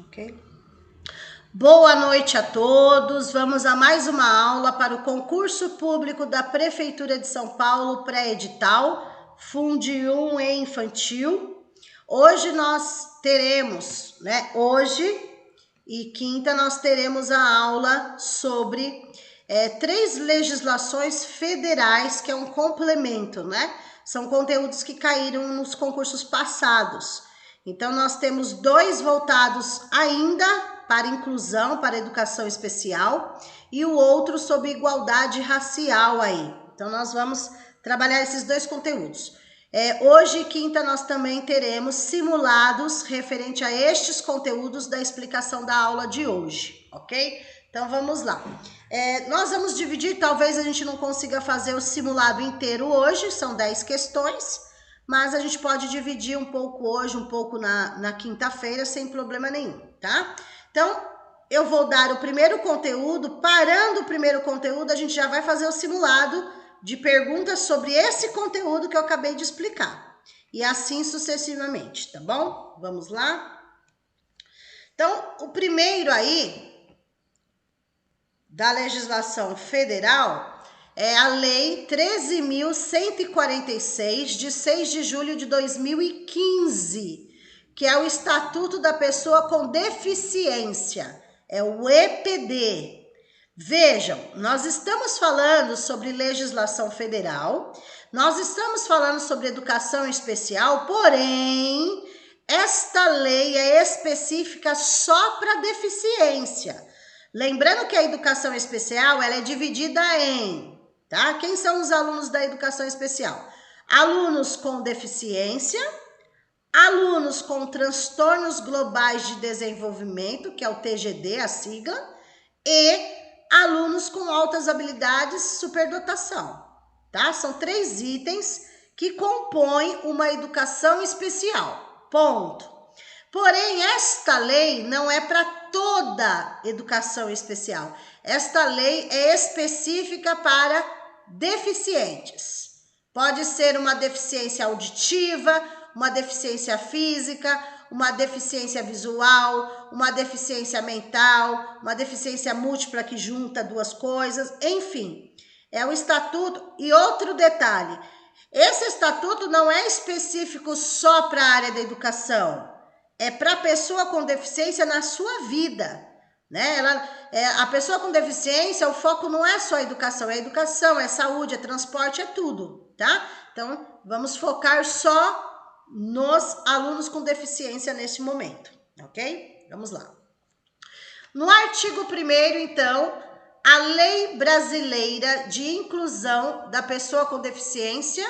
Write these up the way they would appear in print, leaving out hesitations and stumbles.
Ok? Boa noite a todos. Vamos a mais uma aula para o concurso público da Prefeitura de São Paulo, pré-edital, Funde 1 e Infantil. Hoje nós teremos, hoje e quinta nós teremos a aula sobre 3 legislações federais, que é um complemento, São conteúdos que caíram nos concursos passados. Então, nós temos 2 voltados ainda para inclusão, para educação especial, e o outro sobre igualdade racial aí. Então, nós vamos trabalhar esses 2 conteúdos. Hoje, quinta, nós também teremos simulados referente a estes conteúdos da explicação da aula de hoje, ok? Então, vamos lá. Nós vamos dividir, talvez a gente não consiga fazer o simulado inteiro hoje, são 10 questões, mas a gente pode dividir um pouco hoje, um pouco na quinta-feira, sem problema nenhum, tá? Então, eu vou dar o primeiro conteúdo, parando o primeiro conteúdo, a gente já vai fazer o simulado de perguntas sobre esse conteúdo que eu acabei de explicar. E assim sucessivamente, tá bom? Vamos lá? Então, o primeiro aí, da legislação federal, é a Lei 13.146, de 6 de julho de 2015, que é o Estatuto da Pessoa com Deficiência, é o EPD. Vejam, nós estamos falando sobre legislação federal, nós estamos falando sobre educação especial, porém, esta lei é específica só para deficiência. Lembrando que a educação especial ela é dividida em, tá? Quem são os alunos da educação especial? Alunos com deficiência, alunos com transtornos globais de desenvolvimento, que é o TGD, a sigla, e alunos com altas habilidades, superdotação, tá? São 3 itens que compõem uma educação especial, ponto. Porém, esta lei não é para toda educação especial. Esta lei é específica para deficientes. Pode ser uma deficiência auditiva, uma deficiência física, uma deficiência visual, uma deficiência mental, uma deficiência múltipla que junta 2 coisas, enfim. É o estatuto. E outro detalhe, esse estatuto não é específico só para a área da educação. É para a pessoa com deficiência na sua vida, a pessoa com deficiência, o foco não é só a educação, é saúde, é transporte, é tudo, tá? Então, vamos focar só nos alunos com deficiência nesse momento, ok? Vamos lá. No artigo 1º, então, a Lei Brasileira de Inclusão da Pessoa com Deficiência,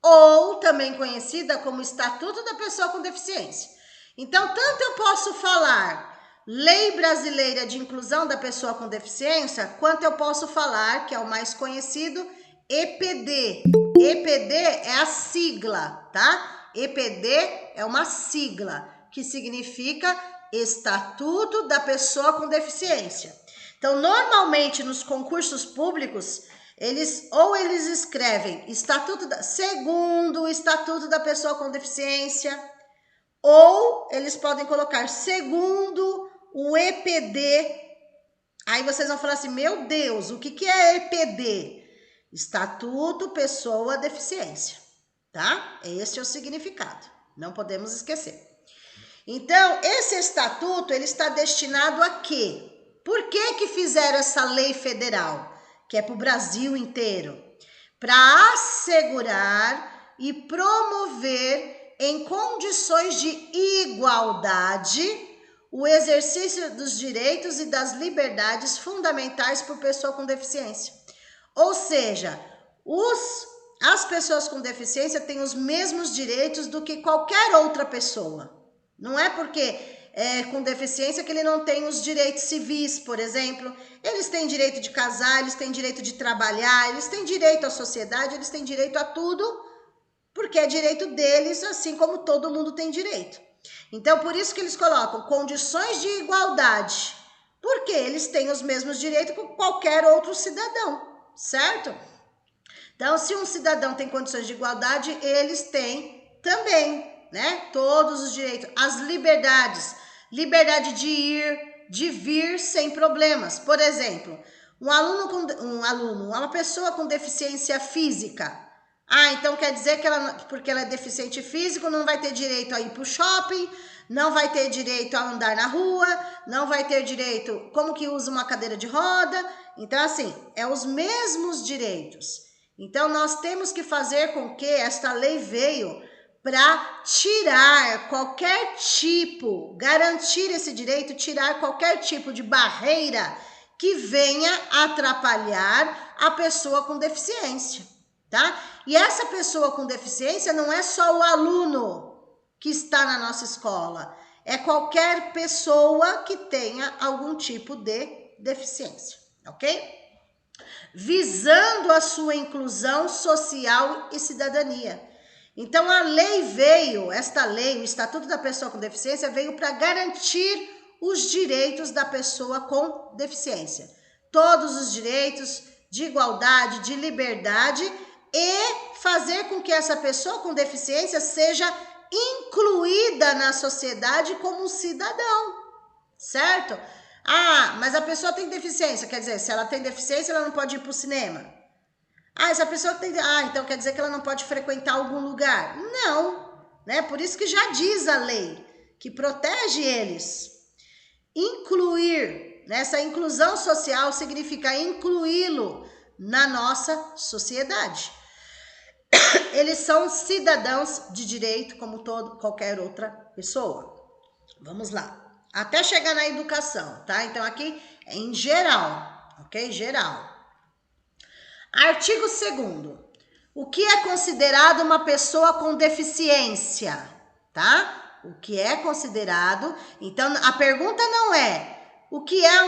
ou também conhecida como Estatuto da Pessoa com Deficiência. Então, tanto eu posso falar Lei Brasileira de Inclusão da Pessoa com Deficiência, quanto eu posso falar, que é o mais conhecido, EPD. EPD é a sigla, tá? EPD é uma sigla, que significa Estatuto da Pessoa com Deficiência. Então, normalmente, nos concursos públicos, eles escrevem segundo o Estatuto da Pessoa com Deficiência, ou eles podem colocar segundo o EPD. Aí vocês vão falar assim, meu Deus, o que é EPD? Estatuto Pessoa Deficiência, tá? Esse é o significado, não podemos esquecer. Então, esse estatuto, ele está destinado a quê? Por que fizeram essa lei federal, que é para o Brasil inteiro? Para assegurar e promover em condições de igualdade o exercício dos direitos e das liberdades fundamentais por pessoa com deficiência. Ou seja, as pessoas com deficiência têm os mesmos direitos do que qualquer outra pessoa. Não é porque com deficiência que ele não tem os direitos civis, por exemplo. Eles têm direito de casar, eles têm direito de trabalhar, eles têm direito à sociedade, eles têm direito a tudo, porque é direito deles, assim como todo mundo tem direito. Então, por isso que eles colocam condições de igualdade, porque eles têm os mesmos direitos que qualquer outro cidadão, certo? Então, se um cidadão tem condições de igualdade, eles têm também, todos os direitos, as liberdades. liberdade de ir, de vir sem problemas. Por exemplo, uma pessoa com deficiência física. Ah, então quer dizer que ela, porque ela é deficiente físico, não vai ter direito a ir para o shopping, não vai ter direito a andar na rua, não vai ter direito, como que usa uma cadeira de roda. Então, assim, é os mesmos direitos. Então, nós temos que fazer com que esta lei veio para tirar qualquer tipo, garantir esse direito, tirar qualquer tipo de barreira que venha atrapalhar a pessoa com deficiência, tá? E essa pessoa com deficiência não é só o aluno que está na nossa escola, é qualquer pessoa que tenha algum tipo de deficiência, ok? Visando a sua inclusão social e cidadania. Então, a lei veio, esta lei, o Estatuto da Pessoa com Deficiência, veio para garantir os direitos da pessoa com deficiência. Todos os direitos de igualdade, de liberdade e fazer com que essa pessoa com deficiência seja incluída na sociedade como um cidadão, certo? Ah, mas a pessoa tem deficiência, quer dizer, se ela tem deficiência, ela não pode ir para o cinema. Ah, essa pessoa tem... Ah, então quer dizer que ela não pode frequentar algum lugar? Não, né? Por isso que já diz a lei, que protege eles. Incluir, né? Essa inclusão social significa incluí-lo na nossa sociedade. Eles são cidadãos de direito como qualquer outra pessoa. Vamos lá. Até chegar na educação, tá? Então aqui é em geral, ok? Geral. Artigo 2º. O que é considerado uma pessoa com deficiência, tá? O que é considerado... Então, a pergunta não é o que é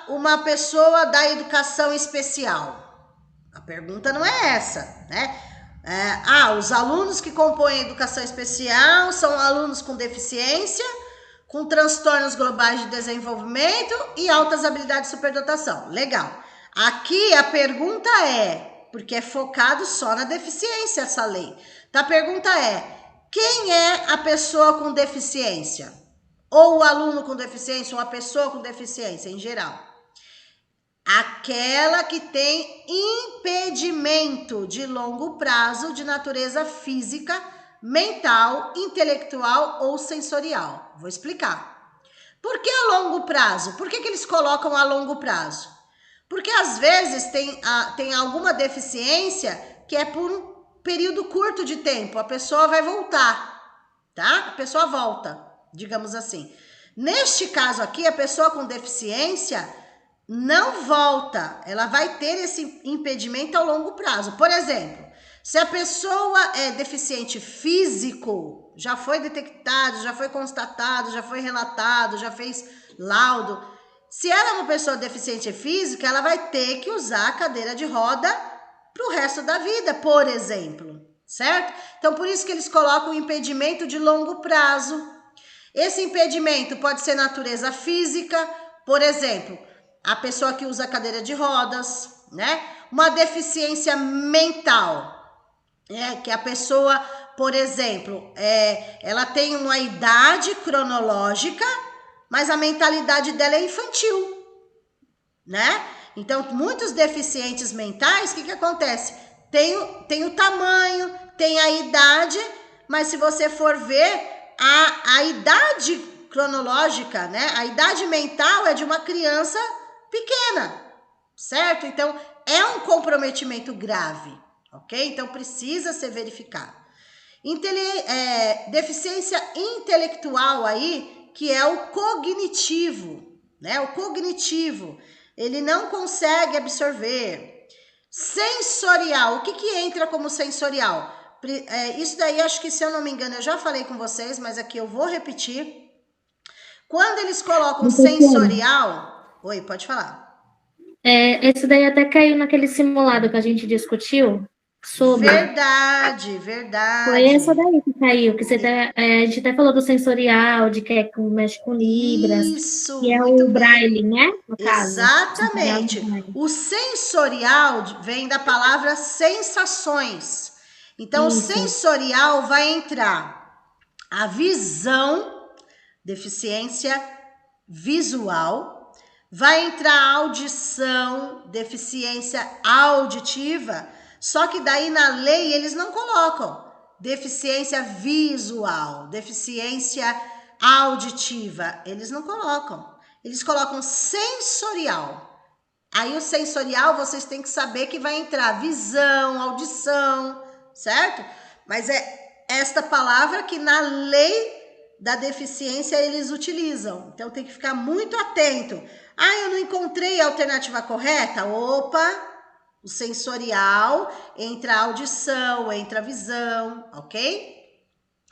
uma pessoa da educação especial. A pergunta não é essa, né? Os alunos que compõem a educação especial são alunos com deficiência, com transtornos globais de desenvolvimento e altas habilidades de superdotação. Legal. Aqui a pergunta é, porque é focado só na deficiência essa lei. Então a pergunta é, quem é a pessoa com deficiência? Ou o aluno com deficiência, ou a pessoa com deficiência em geral? Aquela que tem impedimento de longo prazo de natureza física, mental, intelectual ou sensorial. Vou explicar. Por que a longo prazo? Por que eles colocam a longo prazo? Porque às vezes tem alguma deficiência que é por um período curto de tempo. A pessoa vai voltar, tá? A pessoa volta, digamos assim. Neste caso aqui, a pessoa com deficiência não volta. Ela vai ter esse impedimento ao longo prazo. Por exemplo, se a pessoa é deficiente físico, já foi detectado, já foi constatado, já foi relatado, já fez laudo. Se ela é uma pessoa deficiente física, ela vai ter que usar a cadeira de roda para o resto da vida, por exemplo, certo? Então, por isso que eles colocam impedimento de longo prazo. Esse impedimento pode ser natureza física, por exemplo, a pessoa que usa a cadeira de rodas, né? Uma deficiência mental, que a pessoa, por exemplo, ela tem uma idade cronológica, mas a mentalidade dela é infantil, né? Então, muitos deficientes mentais, o que acontece? Tem o tamanho, tem a idade, mas se você for ver, a idade cronológica, né? A idade mental é de uma criança pequena, certo? Então, é um comprometimento grave, ok? Então, precisa ser verificado. Deficiência intelectual aí, que é o cognitivo, né? O cognitivo, ele não consegue absorver. Sensorial, o que entra como sensorial? Isso daí, acho que, se eu não me engano, eu já falei com vocês, mas aqui eu vou repetir. Quando eles colocam sensorial... Oi, pode falar. Esse daí até caiu naquele simulado que a gente discutiu sobre... Verdade. Foi essa daí que caiu, que a gente até falou do sensorial, de que mexe com Libras. Isso, que é muito o bem. Braille, né? No caso. Exatamente. O sensorial vem da palavra sensações. Então, isso. O sensorial vai entrar a visão, deficiência visual. Vai entrar audição, deficiência auditiva, só que daí na lei eles não colocam deficiência visual, deficiência auditiva, eles não colocam. Eles colocam sensorial. Aí o sensorial vocês têm que saber que vai entrar visão, audição, certo? Mas é esta palavra que na lei da deficiência eles utilizam. Então tem que ficar muito atento. Ah, eu não encontrei a alternativa correta? Opa! O sensorial entra a audição, entra a visão, ok?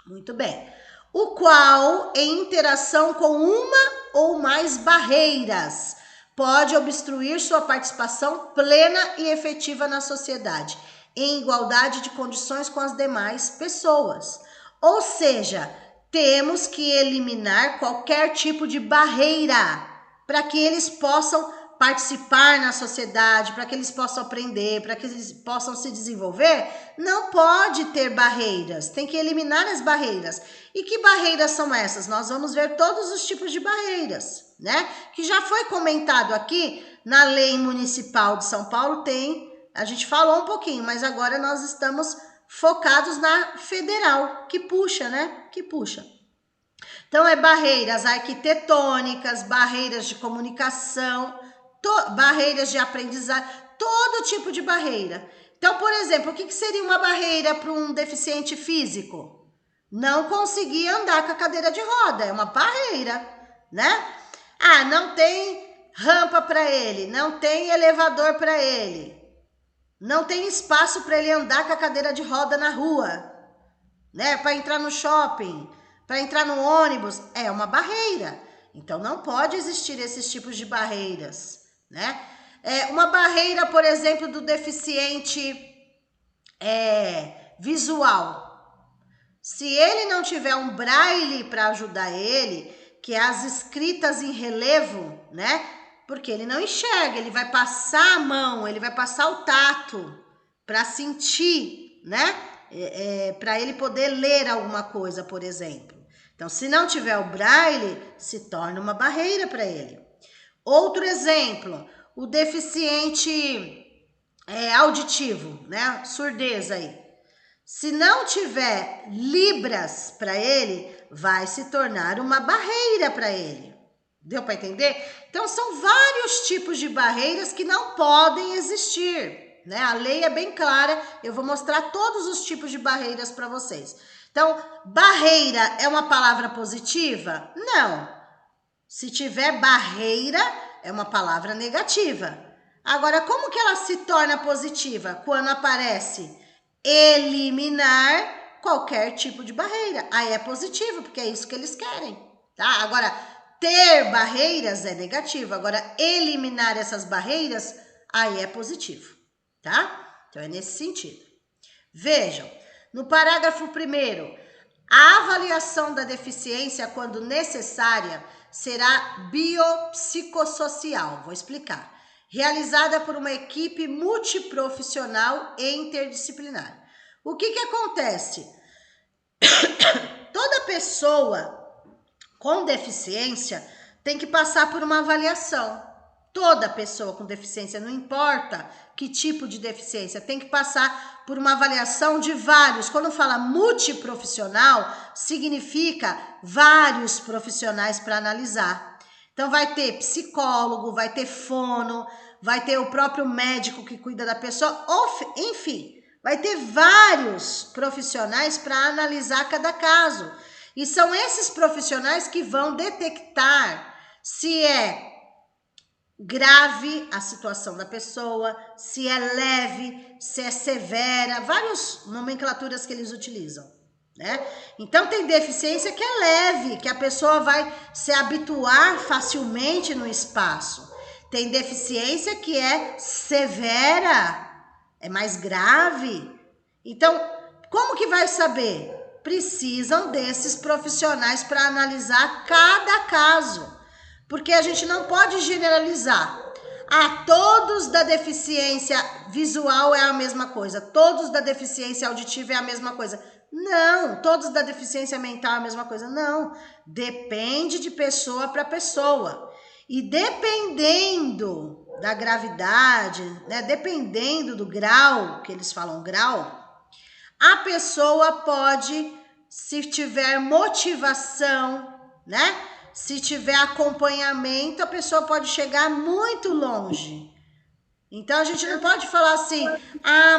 Muito bem. O qual, em interação com uma ou mais barreiras, pode obstruir sua participação plena e efetiva na sociedade, em igualdade de condições com as demais pessoas. Ou seja, temos que eliminar qualquer tipo de barreira para que eles possam participar na sociedade, para que eles possam aprender, para que eles possam se desenvolver. Não pode ter barreiras, tem que eliminar as barreiras. E que barreiras são essas? Nós vamos ver todos os tipos de barreiras, né? Que já foi comentado aqui na Lei Municipal de São Paulo, a gente falou um pouquinho, mas agora nós estamos focados na federal, que puxa, né? Que puxa. Então, é barreiras arquitetônicas, barreiras de comunicação, barreiras de aprendizagem, todo tipo de barreira. Então, por exemplo, o que seria uma barreira para um deficiente físico? Não conseguir andar com a cadeira de roda, é uma barreira, né? Ah, não tem rampa para ele, não tem elevador para ele, não tem espaço para ele andar com a cadeira de roda na rua, né? Para entrar no shopping, para entrar no ônibus, é uma barreira. Então, não pode existir esses tipos de barreiras, né? Uma barreira, por exemplo, do deficiente visual. Se ele não tiver um braille para ajudar ele, que é as escritas em relevo, né? Porque ele não enxerga, ele vai passar a mão, ele vai passar o tato para sentir, né? Para ele poder ler alguma coisa, por exemplo. Então, se não tiver o braille, se torna uma barreira para ele. Outro exemplo, o deficiente auditivo, né? Surdez aí. Se não tiver libras para ele, vai se tornar uma barreira para ele. Deu para entender? Então, são vários tipos de barreiras que não podem existir, né? A lei é bem clara, eu vou mostrar todos os tipos de barreiras para vocês. Então, barreira é uma palavra positiva? Não. Se tiver barreira, é uma palavra negativa. Agora, como que ela se torna positiva? Quando aparece eliminar qualquer tipo de barreira. Aí é positivo, porque é isso que eles querem, tá? Agora, ter barreiras é negativo. Agora, eliminar essas barreiras, aí é positivo, tá? Então, é nesse sentido. Vejam, no parágrafo 1º, a avaliação da deficiência, quando necessária, será biopsicossocial. Vou explicar. Realizada por uma equipe multiprofissional e interdisciplinar. O que acontece? Toda pessoa com deficiência tem que passar por uma avaliação. Toda pessoa com deficiência, não importa que tipo de deficiência, tem que passar por uma avaliação de vários. Quando fala multiprofissional, significa vários profissionais para analisar. Então, vai ter psicólogo, vai ter fono, vai ter o próprio médico que cuida da pessoa, enfim, vai ter vários profissionais para analisar cada caso. E são esses profissionais que vão detectar se é grave a situação da pessoa, se é leve, se é severa, várias nomenclaturas que eles utilizam, né? Então, tem deficiência que é leve, que a pessoa vai se habituar facilmente no espaço. Tem deficiência que é severa, é mais grave. Então, como que vai saber? Precisam desses profissionais para analisar cada caso. Porque a gente não pode generalizar. Ah, todos da deficiência visual é a mesma coisa. Todos da deficiência auditiva é a mesma coisa. Não, todos da deficiência mental é a mesma coisa. Não, depende de pessoa para pessoa. E dependendo da gravidade, né, dependendo do grau, que eles falam grau, a pessoa pode, se tiver motivação, né, se tiver acompanhamento, a pessoa pode chegar muito longe. Então, a gente não pode falar assim,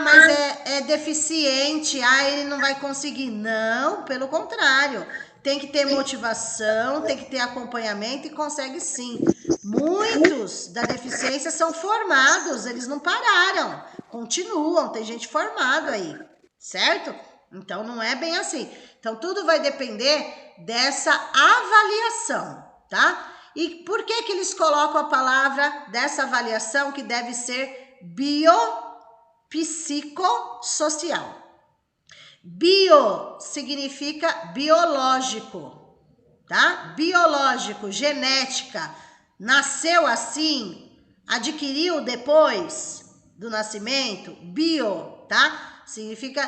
mas é deficiente, ele não vai conseguir. Não, pelo contrário. Tem que ter motivação, tem que ter acompanhamento e consegue sim. Muitos da deficiência são formados, eles não pararam, continuam, tem gente formada aí, certo? Então, não é bem assim. Então, tudo vai depender dessa avaliação, tá? E por que eles colocam a palavra dessa avaliação que deve ser biopsicossocial? Bio significa biológico, tá? Biológico, genética, nasceu assim, adquiriu depois do nascimento, bio, tá? Significa,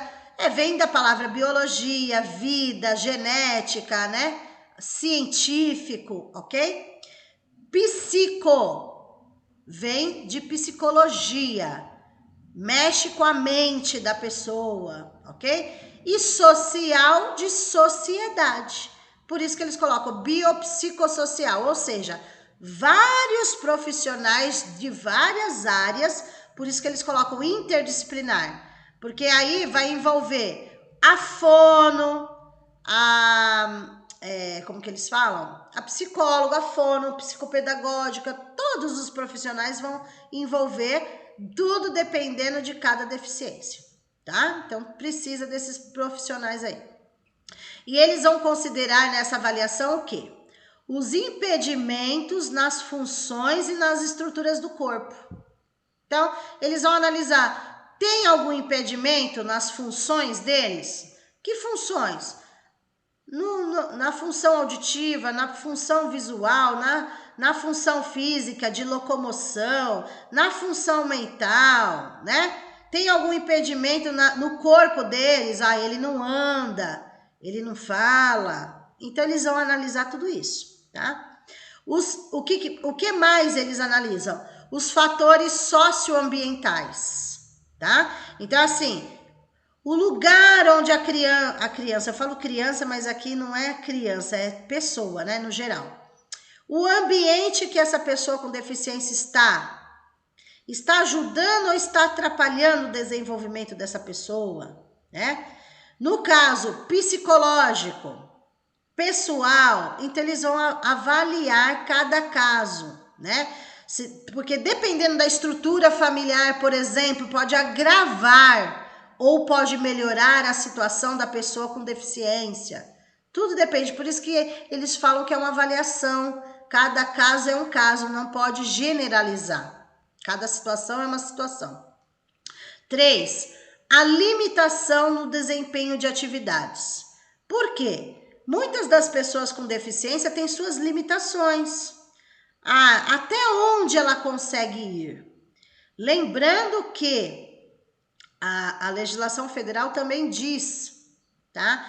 vem da palavra biologia, vida, genética, né? Científico, ok? Psico vem de psicologia, mexe com a mente da pessoa, ok? E social de sociedade. Por isso que eles colocam biopsicossocial, ou seja, vários profissionais de várias áreas, por isso que eles colocam interdisciplinar, porque aí vai envolver a fono, como que eles falam? A psicóloga, a fono, psicopedagógica, todos os profissionais vão envolver, tudo dependendo de cada deficiência, tá? Então, precisa desses profissionais aí. E eles vão considerar nessa avaliação o quê? Os impedimentos nas funções e nas estruturas do corpo. Então, eles vão analisar, tem algum impedimento nas funções deles? Que funções? Na função auditiva, na função visual, na função física de locomoção, na função mental, né? Tem algum impedimento no corpo deles? Ele não anda, ele não fala. Então, eles vão analisar tudo isso, tá? O que mais eles analisam? Os fatores socioambientais, tá? Então, assim, o lugar onde a criança, eu falo criança, mas aqui não é criança, é pessoa, né, no geral. O ambiente que essa pessoa com deficiência está ajudando ou está atrapalhando o desenvolvimento dessa pessoa, né? No caso psicológico, pessoal, então eles vão avaliar cada caso, né? Porque dependendo da estrutura familiar, por exemplo, pode agravar ou pode melhorar a situação da pessoa com deficiência. Tudo depende, por isso que eles falam que é uma avaliação. Cada caso é um caso, não pode generalizar. Cada situação é uma situação. 3. A limitação no desempenho de atividades. Por quê? Muitas das pessoas com deficiência têm suas limitações. Até onde ela consegue ir? Lembrando que a legislação federal também diz, tá?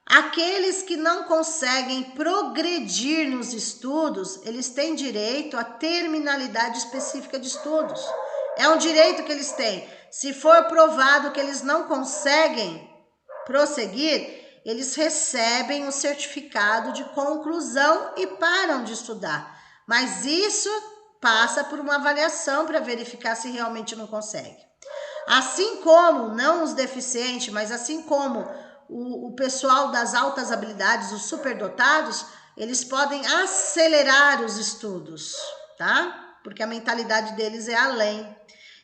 Aqueles que não conseguem progredir nos estudos, eles têm direito à terminalidade específica de estudos. É um direito que eles têm. Se for provado que eles não conseguem prosseguir, eles recebem o certificado de conclusão e param de estudar. Mas isso passa por uma avaliação para verificar se realmente não consegue. Assim como, não os deficientes, mas assim como o pessoal das altas habilidades, os superdotados, eles podem acelerar os estudos, tá? Porque a mentalidade deles é além.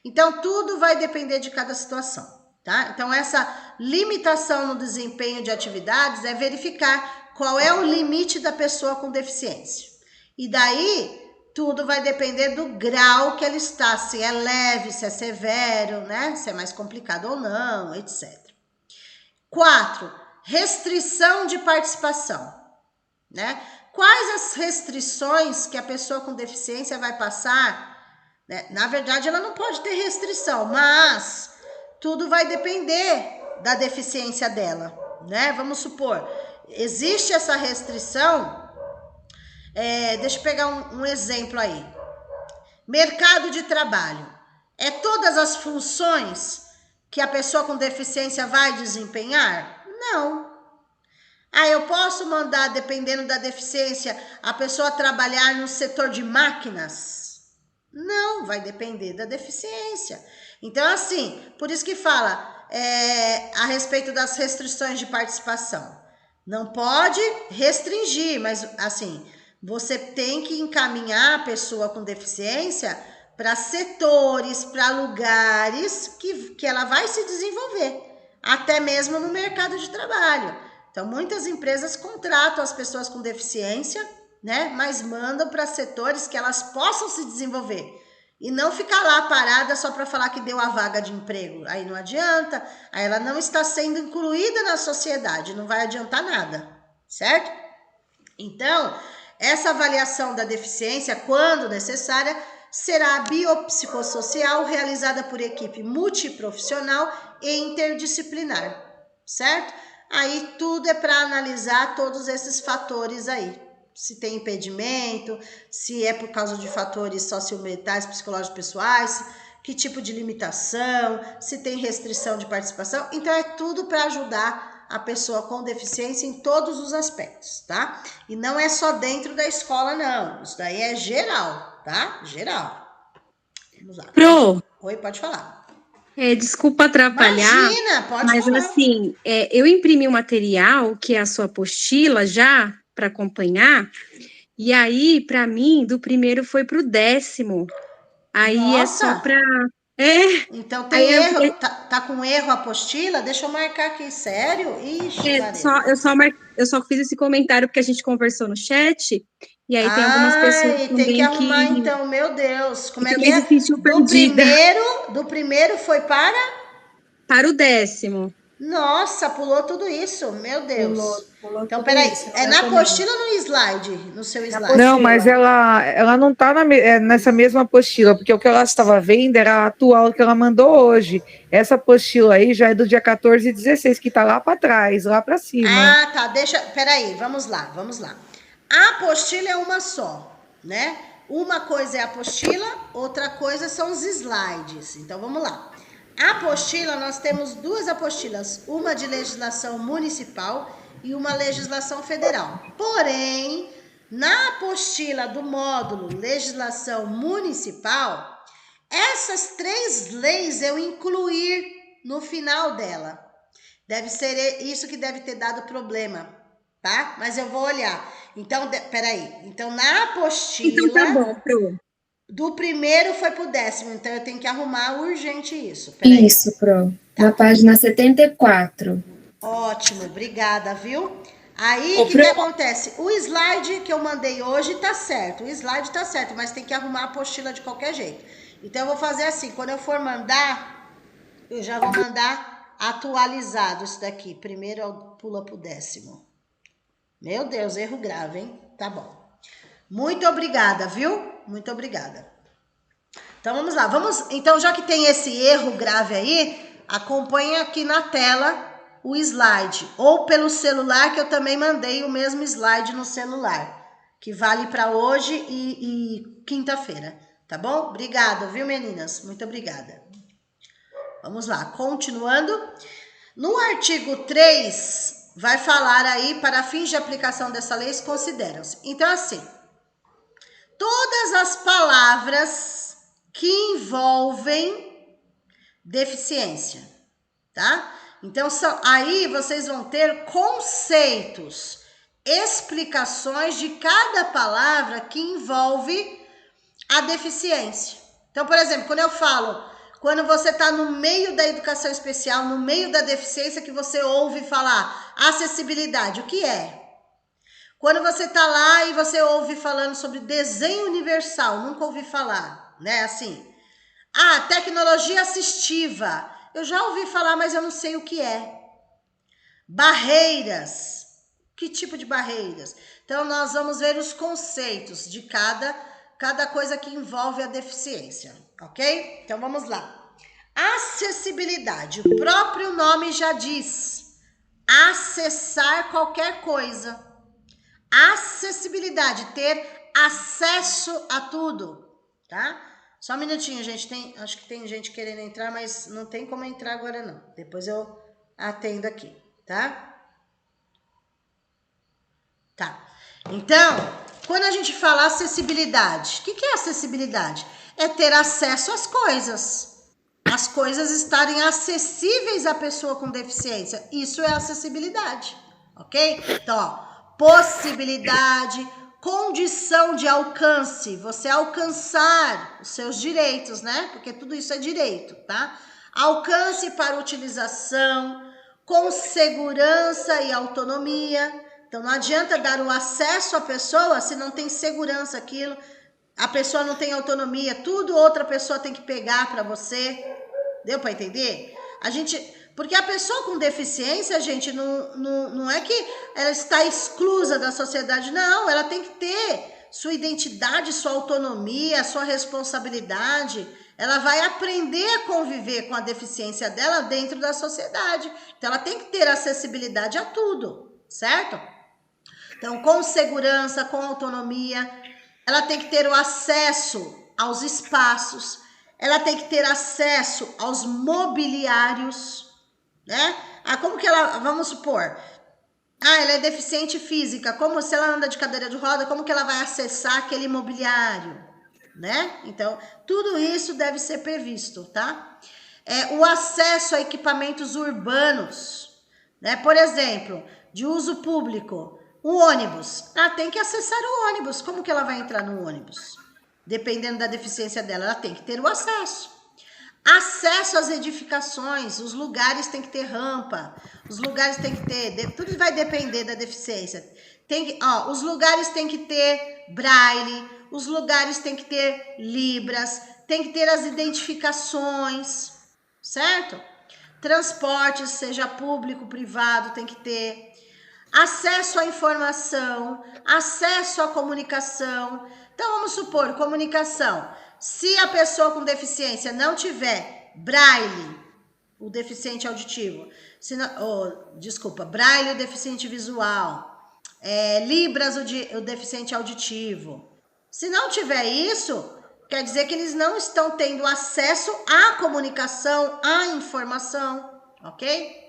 Então, tudo vai depender de cada situação, tá? Então, essa limitação no desempenho de atividades é verificar qual é o limite da pessoa com deficiência. E daí, tudo vai depender do grau que ela está, se é leve, se é severo, né? Se é mais complicado ou não, etc. 4. Restrição de participação, né? Quais as restrições que a pessoa com deficiência vai passar? Né? Na verdade, ela não pode ter restrição, mas tudo vai depender da deficiência dela, né? Vamos supor, existe essa restrição. Deixa eu pegar um exemplo aí. Mercado de trabalho. É todas as funções que a pessoa com deficiência vai desempenhar? Não. Eu posso mandar, dependendo da deficiência, a pessoa trabalhar no setor de máquinas? Não, vai depender da deficiência. Então, assim, por isso que fala a respeito das restrições de participação. Não pode restringir, mas assim, você tem que encaminhar a pessoa com deficiência para setores, para lugares que ela vai se desenvolver, até mesmo no mercado de trabalho. Então, muitas empresas contratam as pessoas com deficiência, né? Mas mandam para setores que elas possam se desenvolver. E não ficar lá parada só para falar que deu a vaga de emprego. Aí não adianta, aí ela não está sendo incluída na sociedade, não vai adiantar nada, certo? Então, essa avaliação da deficiência, quando necessária, será biopsicossocial, realizada por equipe multiprofissional e interdisciplinar, certo? Aí tudo é para analisar todos esses fatores aí. Se tem impedimento, se é por causa de fatores socioambientais, psicológicos, pessoais, que tipo de limitação, se tem restrição de participação. Então, é tudo para ajudar a pessoa com deficiência em todos os aspectos, tá? E não é só dentro da escola, não. Isso daí é geral, tá? Geral. Vamos lá. Pro, Oi, pode falar. desculpa atrapalhar, Imagina, pode mas falar. assim, eu imprimi o material, que é a sua apostila já, para acompanhar, e aí, para mim, do primeiro foi para o 10º. Aí Nossa. é só para... Então tem aí erro, tá com erro a apostila? Deixa eu marcar aqui, sério? Ixi, eu só fiz esse comentário porque a gente conversou no chat, e aí tem algumas pessoas tem que também arrumar então, meu Deus. Como é que também é? se sentiu perdida. Do primeiro foi para? Para o 10º. Nossa, pulou tudo isso, meu Deus. Pulou Então, tudo peraí, isso, é na exatamente. apostila ou no slide? No seu slide? Não, mas ela não está nessa mesma apostila, porque o que ela estava vendo era a atual que ela mandou hoje. Essa apostila aí já é do dia 14 e 16, que está lá para trás, lá para cima. Tá, peraí, vamos lá. A apostila é uma só, né? Uma coisa é a apostila, outra coisa são os slides. Então, vamos lá. A apostila, nós temos duas apostilas, uma de legislação municipal e uma legislação federal. Porém, na apostila do módulo legislação municipal, essas 3 leis eu incluir no final dela. Deve ser isso que deve ter dado problema, tá? Mas eu vou olhar. Então, peraí. Então, na apostila... Então tá bom, Pro. Do primeiro foi pro 10º, então eu tenho que arrumar urgente isso. Peraí. Isso, Pro. Na página 74. Ótimo, obrigada, viu? Aí, o que acontece? O slide que eu mandei hoje tá certo. O slide tá certo, mas tem que arrumar a apostila de qualquer jeito. Então, eu vou fazer assim. Quando eu for mandar, eu já vou mandar atualizado isso daqui. Primeiro pula pro 10º. Meu Deus, erro grave, hein? Tá bom. Muito obrigada, viu? Muito obrigada. Então, vamos lá. Então, já que tem esse erro grave aí, acompanhe aqui na tela o slide. Ou pelo celular, que eu também mandei o mesmo slide no celular. Que vale para hoje e quinta-feira. Tá bom? Obrigada, viu, meninas? Muito obrigada. Vamos lá. Continuando. No artigo 3, vai falar aí, para fins de aplicação dessa lei, consideram-se. Então, assim... Todas as palavras que envolvem deficiência, tá? Então, aí vocês vão ter conceitos, explicações de cada palavra que envolve a deficiência. Então, por exemplo, quando você está no meio da educação especial, no meio da deficiência, que você ouve falar acessibilidade, o que é? Quando você tá lá e você ouve falando sobre desenho universal, nunca ouvi falar, né? Assim, tecnologia assistiva. Eu já ouvi falar, mas eu não sei o que é. Barreiras. Que tipo de barreiras? Então, nós vamos ver os conceitos de cada coisa que envolve a deficiência, ok? Então, vamos lá. Acessibilidade. O próprio nome já diz. acessar qualquer coisa. Acessibilidade, ter acesso a tudo, tá? Só um minutinho, gente. Acho que tem gente querendo entrar, mas não tem como entrar agora, não. Depois eu atendo aqui, tá? Tá. Então, quando a gente fala acessibilidade, o que é acessibilidade? É ter acesso às coisas. As coisas estarem acessíveis à pessoa com deficiência. Isso é acessibilidade, ok? Então, ó, possibilidade, condição de alcance, você alcançar os seus direitos, né? Porque tudo isso é direito, tá? Alcance para utilização, com segurança e autonomia. Então, não adianta dar o acesso à pessoa se não tem segurança aquilo. A pessoa não tem autonomia, tudo outra pessoa tem que pegar para você. Deu para entender? Porque a pessoa com deficiência, gente, não é que ela está exclusa da sociedade, não. Ela tem que ter sua identidade, sua autonomia, sua responsabilidade. Ela vai aprender a conviver com a deficiência dela dentro da sociedade. Então, ela tem que ter acessibilidade a tudo, certo? Então, com segurança, com autonomia, ela tem que ter o acesso aos espaços, ela tem que ter acesso aos mobiliários, né? Como que ela, vamos supor, ela é deficiente física, como se ela anda de cadeira de roda, como que ela vai acessar aquele mobiliário, né? Então, tudo isso deve ser previsto, tá? O acesso a equipamentos urbanos, né? Por exemplo, de uso público, o ônibus, ela tem que acessar o ônibus. Como que ela vai entrar no ônibus? Dependendo da deficiência dela, ela tem que ter o acesso. Acesso às edificações, os lugares tem que ter rampa, os lugares tem que ter, tudo vai depender da deficiência. Os lugares tem que ter braille, os lugares tem que ter libras, tem que ter as identificações, certo? Transportes, seja público, privado, tem que ter. Acesso à informação, acesso à comunicação. Então, vamos supor, comunicação. Se a pessoa com deficiência não tiver braille, o deficiente auditivo, braille, o deficiente visual, libras, o deficiente auditivo. Se não tiver isso, quer dizer que eles não estão tendo acesso à comunicação, à informação, ok?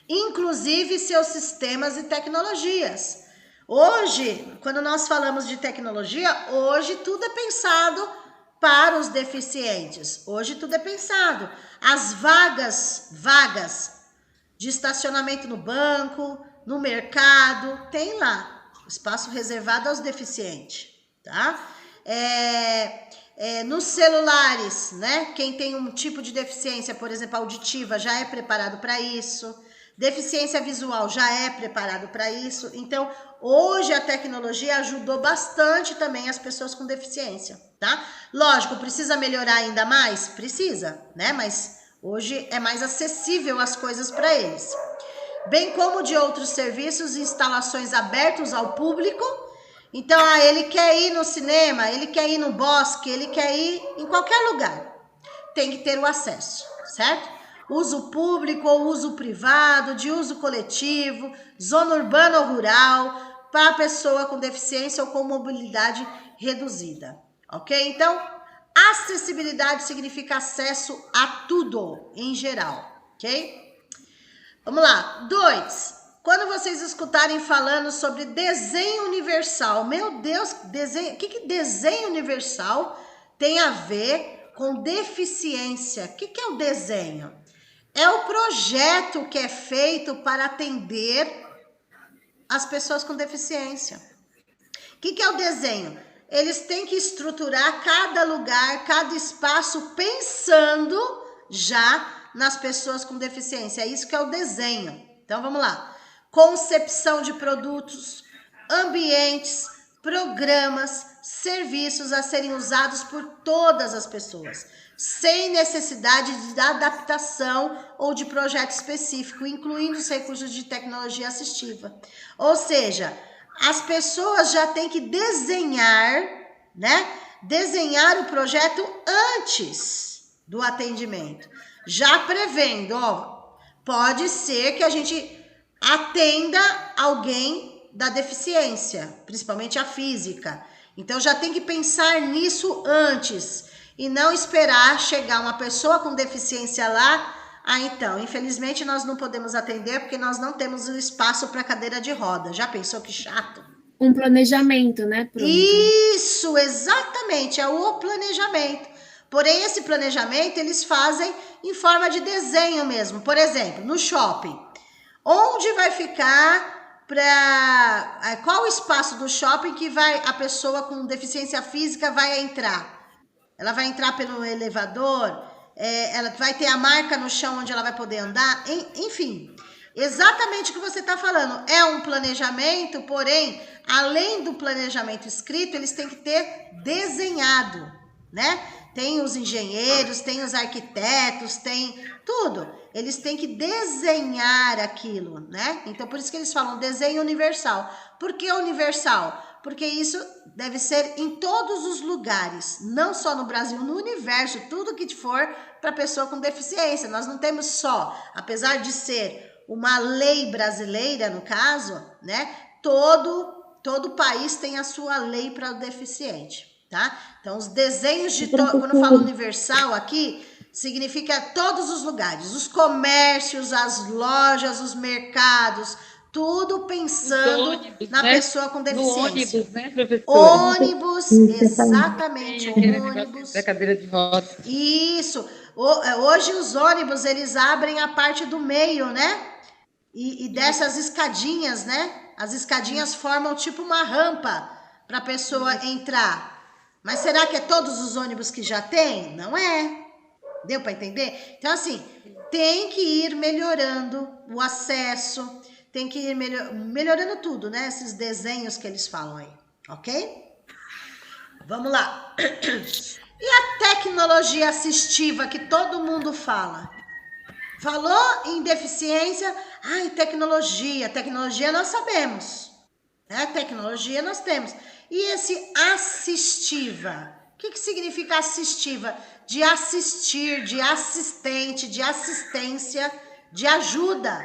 Inclusive seus sistemas e tecnologias. Hoje, quando nós falamos de tecnologia, hoje tudo é pensado para os deficientes. Hoje tudo é pensado. As vagas de estacionamento no banco, no mercado, tem lá espaço reservado aos deficientes, tá? Nos celulares, né? Quem tem um tipo de deficiência, por exemplo, auditiva, já é preparado para isso. Deficiência visual já é preparado para isso. Então, hoje a tecnologia ajudou bastante também as pessoas com deficiência, tá? Lógico, precisa melhorar ainda mais? Precisa, né? Mas hoje é mais acessível as coisas para eles. Bem como de outros serviços e instalações abertos ao público. Então, ele quer ir no cinema, ele quer ir no bosque, ele quer ir em qualquer lugar. Tem que ter o acesso, certo? Uso público ou uso privado, de uso coletivo, zona urbana ou rural, para a pessoa com deficiência ou com mobilidade reduzida, ok? Então, acessibilidade significa acesso a tudo, em geral, ok? Vamos lá. 2. Quando vocês escutarem falando sobre desenho universal, meu Deus, o que desenho universal tem a ver com deficiência? O que é o desenho? É o projeto que é feito para atender as pessoas com deficiência. O que é o desenho? Eles têm que estruturar cada lugar, cada espaço, pensando já nas pessoas com deficiência. É isso que é o desenho. Então, vamos lá. Concepção de produtos, ambientes, programas, serviços a serem usados por todas as pessoas, sem necessidade de adaptação ou de projeto específico, incluindo os recursos de tecnologia assistiva. Ou seja, as pessoas já têm que desenhar, né? Desenhar o projeto antes do atendimento, já prevendo, pode ser que a gente atenda alguém da deficiência, principalmente a física. Então já tem que pensar nisso antes e não esperar chegar uma pessoa com deficiência lá. Ah, então, infelizmente nós não podemos atender porque nós não temos o espaço para cadeira de roda. Já pensou que chato? Um planejamento, né? Pronto. Isso, exatamente, é o planejamento. Porém, esse planejamento eles fazem em forma de desenho mesmo. Por exemplo, no shopping, onde vai ficar qual o espaço do shopping que a pessoa com deficiência física vai entrar? Ela vai entrar pelo elevador, ela vai ter a marca no chão onde ela vai poder andar, enfim. Exatamente o que você está falando. É um planejamento, porém, além do planejamento escrito, eles têm que ter desenhado, né? Tem os engenheiros, tem os arquitetos, tem tudo. Eles têm que desenhar aquilo, né? Então, por isso que eles falam desenho universal. Por que universal? Porque isso deve ser em todos os lugares, não só no Brasil, no universo, tudo que for para pessoa com deficiência. Nós não temos só, apesar de ser uma lei brasileira, no caso, né? Todo país tem a sua lei para o deficiente, tá? Então, os desenhos quando eu falo universal aqui, significa todos os lugares, os comércios, as lojas, os mercados, tudo pensando ônibus, na né? pessoa com deficiência. No ônibus, né, professora? Ônibus, exatamente, ônibus. Da cadeira de roda. Isso. Hoje os ônibus, eles abrem a parte do meio, né? E dessas escadinhas, né? As escadinhas formam tipo uma rampa para a pessoa entrar. Mas será que é todos os ônibus que já tem? Não é. Deu para entender? Então, assim, tem que ir melhorando o acesso, tem que ir melhorando tudo, né? Esses desenhos que eles falam aí, ok? Vamos lá. E a tecnologia assistiva que todo mundo fala? Falou em deficiência, tecnologia nós sabemos, né? Tecnologia nós temos. E esse assistiva? O que significa assistiva? De assistir, de assistente, de assistência, de ajuda,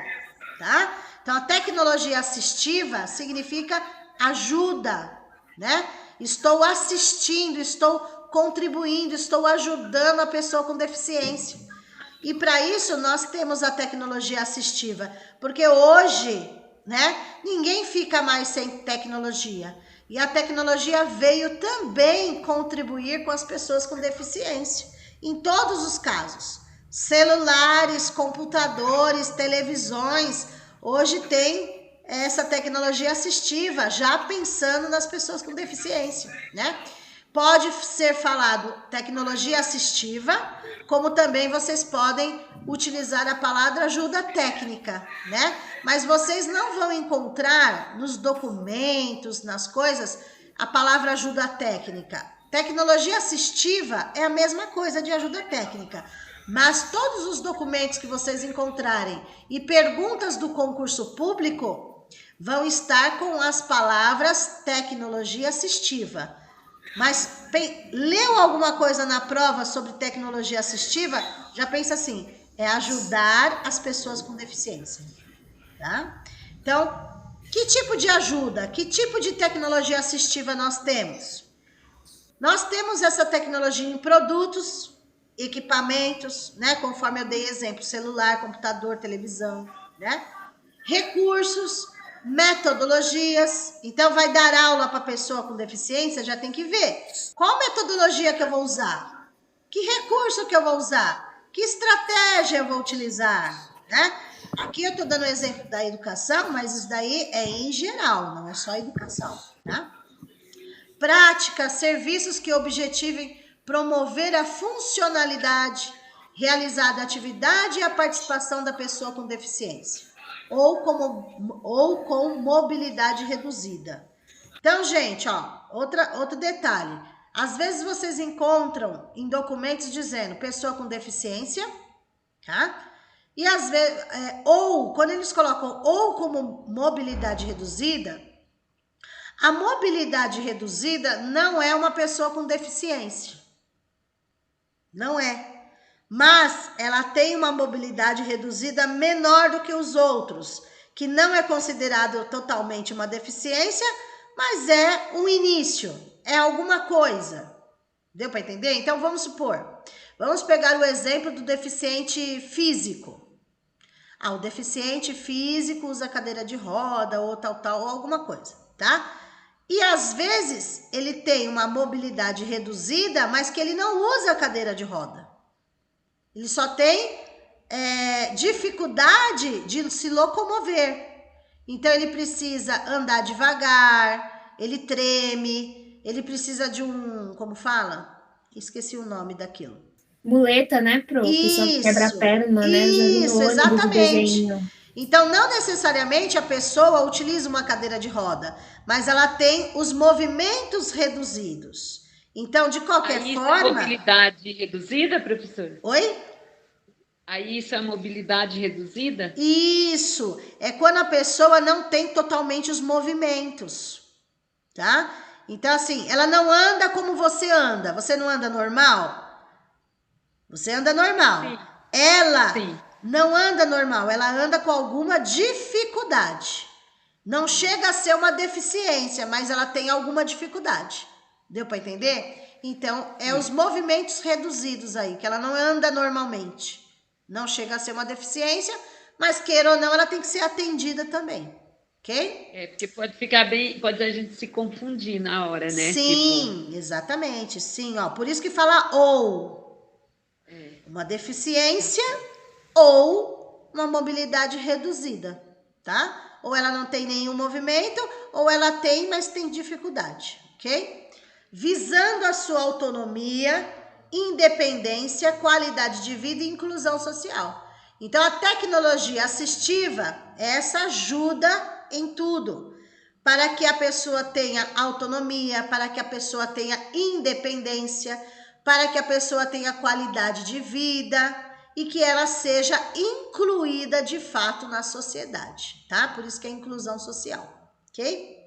tá? Então, a tecnologia assistiva significa ajuda, né? Estou assistindo, estou contribuindo, estou ajudando a pessoa com deficiência. E para isso, nós temos a tecnologia assistiva, porque hoje, né, ninguém fica mais sem tecnologia. E a tecnologia veio também contribuir com as pessoas com deficiência, em todos os casos. Celulares, computadores, televisões, hoje tem essa tecnologia assistiva, já pensando nas pessoas com deficiência, né? Pode ser falado tecnologia assistiva, como também vocês podem utilizar a palavra ajuda técnica, né? Mas vocês não vão encontrar nos documentos, nas coisas, a palavra ajuda técnica. Tecnologia assistiva é a mesma coisa de ajuda técnica, mas todos os documentos que vocês encontrarem e perguntas do concurso público vão estar com as palavras tecnologia assistiva. Mas leu alguma coisa na prova sobre tecnologia assistiva, já pensa assim, é ajudar as pessoas com deficiência, tá? Então, que tipo de ajuda, que tipo de tecnologia assistiva nós temos? Nós temos essa tecnologia em produtos, equipamentos, né? Conforme eu dei exemplo, celular, computador, televisão, né? Recursos, metodologias. Então, vai dar aula para pessoa com deficiência, já tem que ver qual metodologia que eu vou usar, que recurso que eu vou usar, que estratégia eu vou utilizar, né? Aqui eu estou dando o exemplo da educação, mas isso daí é em geral, não é só educação, tá? Práticas, serviços que objetivem promover a funcionalidade, realizar a atividade e a participação da pessoa com deficiência. Ou com mobilidade reduzida. Então, gente, ó, outro detalhe. Às vezes vocês encontram em documentos dizendo pessoa com deficiência, tá? E às vezes, ou quando eles colocam ou como mobilidade reduzida, a mobilidade reduzida não é uma pessoa com deficiência. Não é. Mas ela tem uma mobilidade reduzida menor do que os outros. que não é considerado totalmente uma deficiência, mas é um início, é alguma coisa. Deu para entender? Então vamos supor, vamos pegar o exemplo do deficiente físico. O deficiente físico usa cadeira de roda ou tal, ou alguma coisa, tá? E às vezes ele tem uma mobilidade reduzida, mas que ele não usa a cadeira de roda. Ele só tem dificuldade de se locomover. Então ele precisa andar devagar, ele treme, ele precisa de como fala? Esqueci o nome daquilo. Muleta, né, Pro? Pessoa que quebra a perna, né? Isso, exatamente. Então, não necessariamente a pessoa utiliza uma cadeira de roda, mas ela tem os movimentos reduzidos. Então, de qualquer Aí forma... Isso é mobilidade reduzida, professor? Oi? Aí isso é mobilidade reduzida? Isso, é quando a pessoa não tem totalmente os movimentos, tá? Então, assim, ela não anda como você anda. Você não anda normal? Você anda normal. Sim. Ela Sim. não anda normal, ela anda com alguma dificuldade. Não chega a ser uma deficiência, mas ela tem alguma dificuldade. Deu para entender? Então, os movimentos reduzidos aí, que ela não anda normalmente. Não chega a ser uma deficiência, mas queira ou não, ela tem que ser atendida também. Ok? Porque pode a gente se confundir na hora, né? Sim, exatamente. Sim, ó. Por isso que fala ou. Uma deficiência ou uma mobilidade reduzida, tá? Ou ela não tem nenhum movimento, ou ela tem, mas tem dificuldade, ok? Visando a sua autonomia, independência, qualidade de vida e inclusão social. Então, a tecnologia assistiva, essa ajuda em tudo, para que a pessoa tenha autonomia, para que a pessoa tenha independência, para que a pessoa tenha qualidade de vida e que ela seja incluída de fato na sociedade, tá? Por isso que é inclusão social, ok?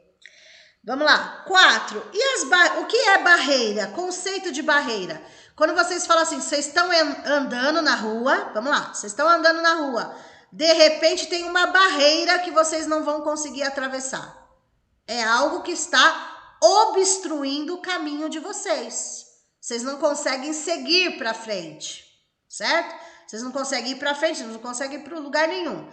Vamos lá. 4. O que é barreira? Conceito de barreira. Quando vocês falam assim, vocês estão andando na rua, vamos lá, vocês estão andando na rua, de repente tem uma barreira que vocês não vão conseguir atravessar. É algo que está obstruindo o caminho de vocês. Vocês não conseguem seguir para frente, certo? Vocês não conseguem ir para frente, vocês não conseguem ir para lugar nenhum.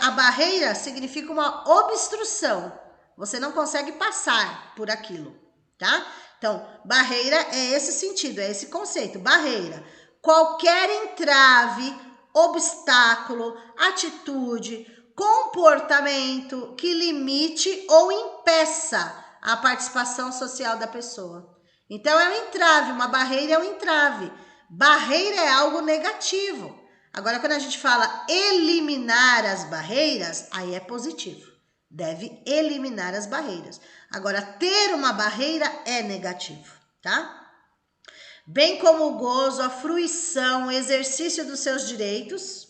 A barreira significa uma obstrução. Você não consegue passar por aquilo, tá? Então, barreira é esse sentido, é esse conceito, barreira. Qualquer entrave, obstáculo, atitude, comportamento que limite ou impeça a participação social da pessoa. Então, é um entrave, uma barreira é um entrave. Barreira é algo negativo. Agora, quando a gente fala eliminar as barreiras, aí é positivo. Deve eliminar as barreiras. Agora, ter uma barreira é negativo, tá? Bem como o gozo, a fruição, o exercício dos seus direitos,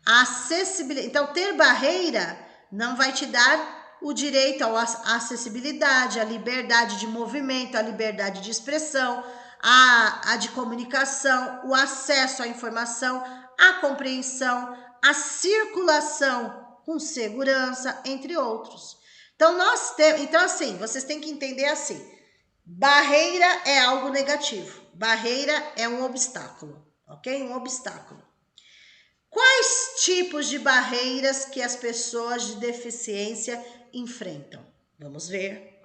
a acessibilidade. Então, ter barreira não vai te dar o direito à acessibilidade, à liberdade de movimento, à liberdade de expressão, a de comunicação, o acesso à informação, a compreensão, a circulação com segurança, entre outros. Então, assim, vocês têm que entender assim, barreira é algo negativo, barreira é um obstáculo, ok? Um obstáculo. Quais tipos de barreiras que as pessoas de deficiência enfrentam? Vamos ver.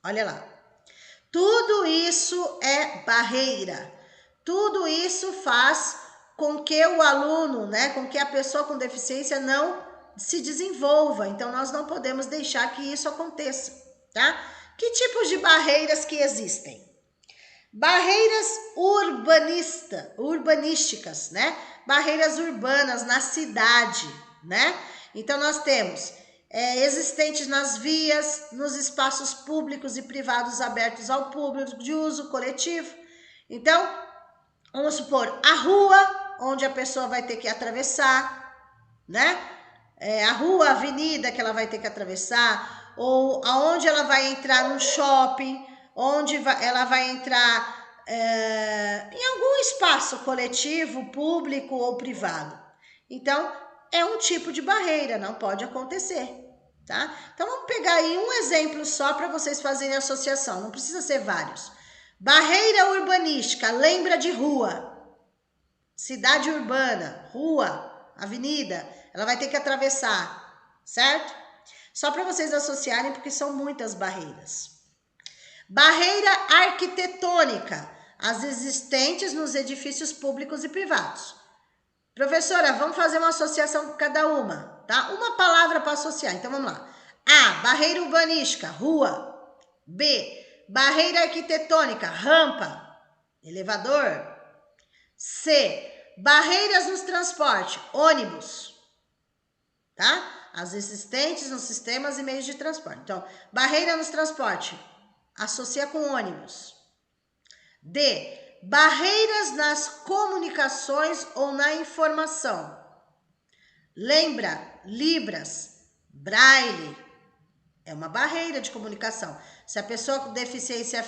Olha lá. Tudo isso é barreira. Tudo isso faz com que o aluno, né, com que a pessoa com deficiência não se desenvolva. Então, nós não podemos deixar que isso aconteça, tá? Que tipos de barreiras que existem? Barreiras urbanísticas, né? Barreiras urbanas na cidade, né? Então, nós temos existentes nas vias, nos espaços públicos e privados abertos ao público de uso coletivo. Então, vamos supor, a rua, onde a pessoa vai ter que atravessar, né? A rua, a avenida que ela vai ter que atravessar, ou aonde ela vai entrar no shopping, onde ela vai entrar em algum espaço coletivo, público ou privado. Então, é um tipo de barreira, não pode acontecer, tá? Então, vamos pegar aí um exemplo só para vocês fazerem associação, não precisa ser vários. Barreira urbanística, lembra de rua. Cidade urbana, rua, avenida, ela vai ter que atravessar, certo? Só para vocês associarem, porque são muitas barreiras. Barreira arquitetônica, as existentes nos edifícios públicos e privados. Professora, vamos fazer uma associação com cada uma, tá? Uma palavra para associar, então vamos lá. A, barreira urbanística, rua. B, barreira arquitetônica, rampa, elevador. C, barreiras nos transportes, ônibus, tá? As existentes nos sistemas e meios de transporte. Então, barreira nos transportes, associa com ônibus. D, barreiras nas comunicações ou na informação. Lembra, Libras, Braille, é uma barreira de comunicação. Se a pessoa com deficiência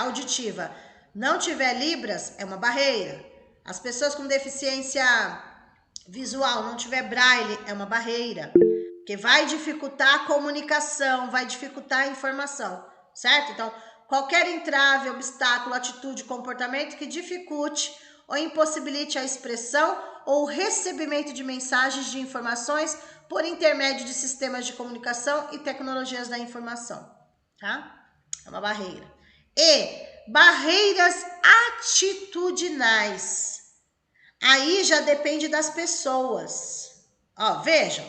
auditiva não tiver Libras, é uma barreira. As pessoas com deficiência visual não tiver Braille, é uma barreira. Porque vai dificultar a comunicação, vai dificultar a informação, certo? Então, qualquer entrave, obstáculo, atitude, comportamento que dificulte ou impossibilite a expressão ou recebimento de mensagens de informações por intermédio de sistemas de comunicação e tecnologias da informação, tá? É uma barreira. E barreiras atitudinais. Aí já depende das pessoas. Ó, vejam.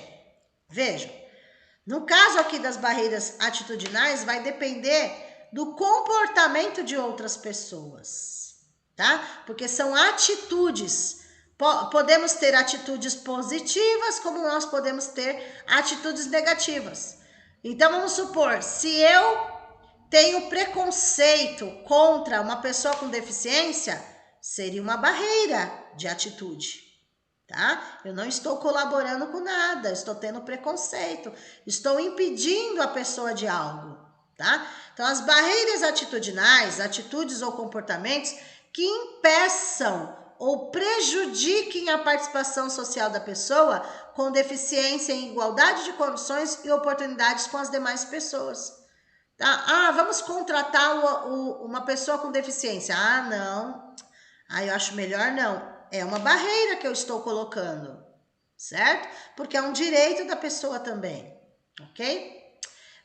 No caso aqui das barreiras atitudinais, vai depender do comportamento de outras pessoas, tá? Porque são atitudes. Podemos ter atitudes positivas, como nós podemos ter atitudes negativas. Então, vamos supor, se eu tenho preconceito contra uma pessoa com deficiência, seria uma barreira de atitude, tá? Eu não estou colaborando com nada, estou tendo preconceito, estou impedindo a pessoa de algo, tá? Então, as barreiras atitudinais, atitudes ou comportamentos que impeçam ou prejudiquem a participação social da pessoa com deficiência em igualdade de condições e oportunidades com as demais pessoas. Tá? Ah, vamos contratar uma pessoa com deficiência. Ah, não. Ah, eu acho melhor não. É uma barreira que eu estou colocando, certo? Porque é um direito da pessoa também, ok?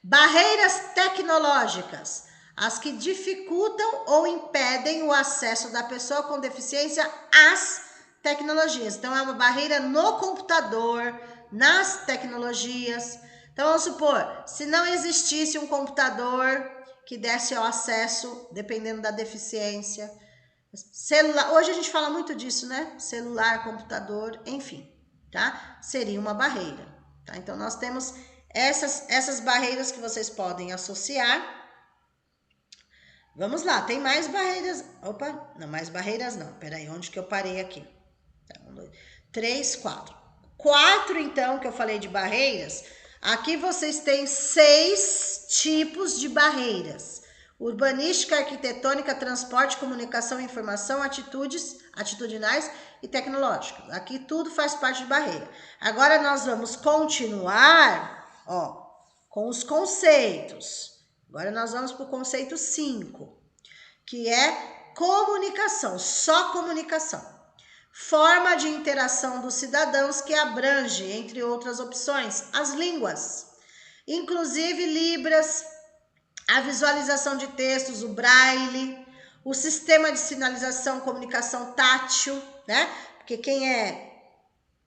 Barreiras tecnológicas. As que dificultam ou impedem o acesso da pessoa com deficiência às tecnologias. Então, é uma barreira no computador, nas tecnologias. Então, vamos supor, se não existisse um computador que desse o acesso, dependendo da deficiência, celular, hoje a gente fala muito disso, né? Celular, computador, enfim, tá? Seria uma barreira, tá? Então, nós temos essas barreiras que vocês podem associar. Vamos lá, tem mais barreiras. Opa, não, mais barreiras não. Peraí, onde que eu parei aqui? 1, 2, 3, 4. 4, então, que eu falei de barreiras. Aqui vocês têm 6 tipos de barreiras. Urbanística, arquitetônica, transporte, comunicação, informação, atitudinais e tecnológicas. Aqui tudo faz parte de barreira. Agora nós vamos continuar, com os conceitos. Agora nós vamos para o conceito 5, que é comunicação, só comunicação. Forma de interação dos cidadãos que abrange, entre outras opções, as línguas, inclusive Libras, a visualização de textos, o Braille, o sistema de sinalização, comunicação tátil, né? Porque quem é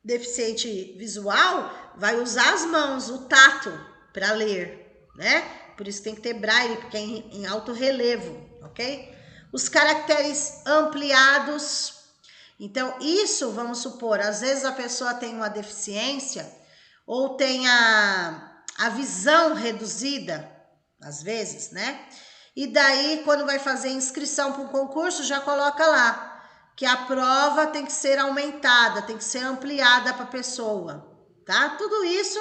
deficiente visual vai usar as mãos, o tato, para ler, né? Por isso tem que ter Braille, porque é em alto relevo, ok? Os caracteres ampliados. Então, isso, vamos supor, às vezes a pessoa tem uma deficiência ou tem a visão reduzida, às vezes, né? E daí, quando vai fazer inscrição para um concurso, já coloca lá que a prova tem que ser aumentada, tem que ser ampliada para a pessoa, tá? Tudo isso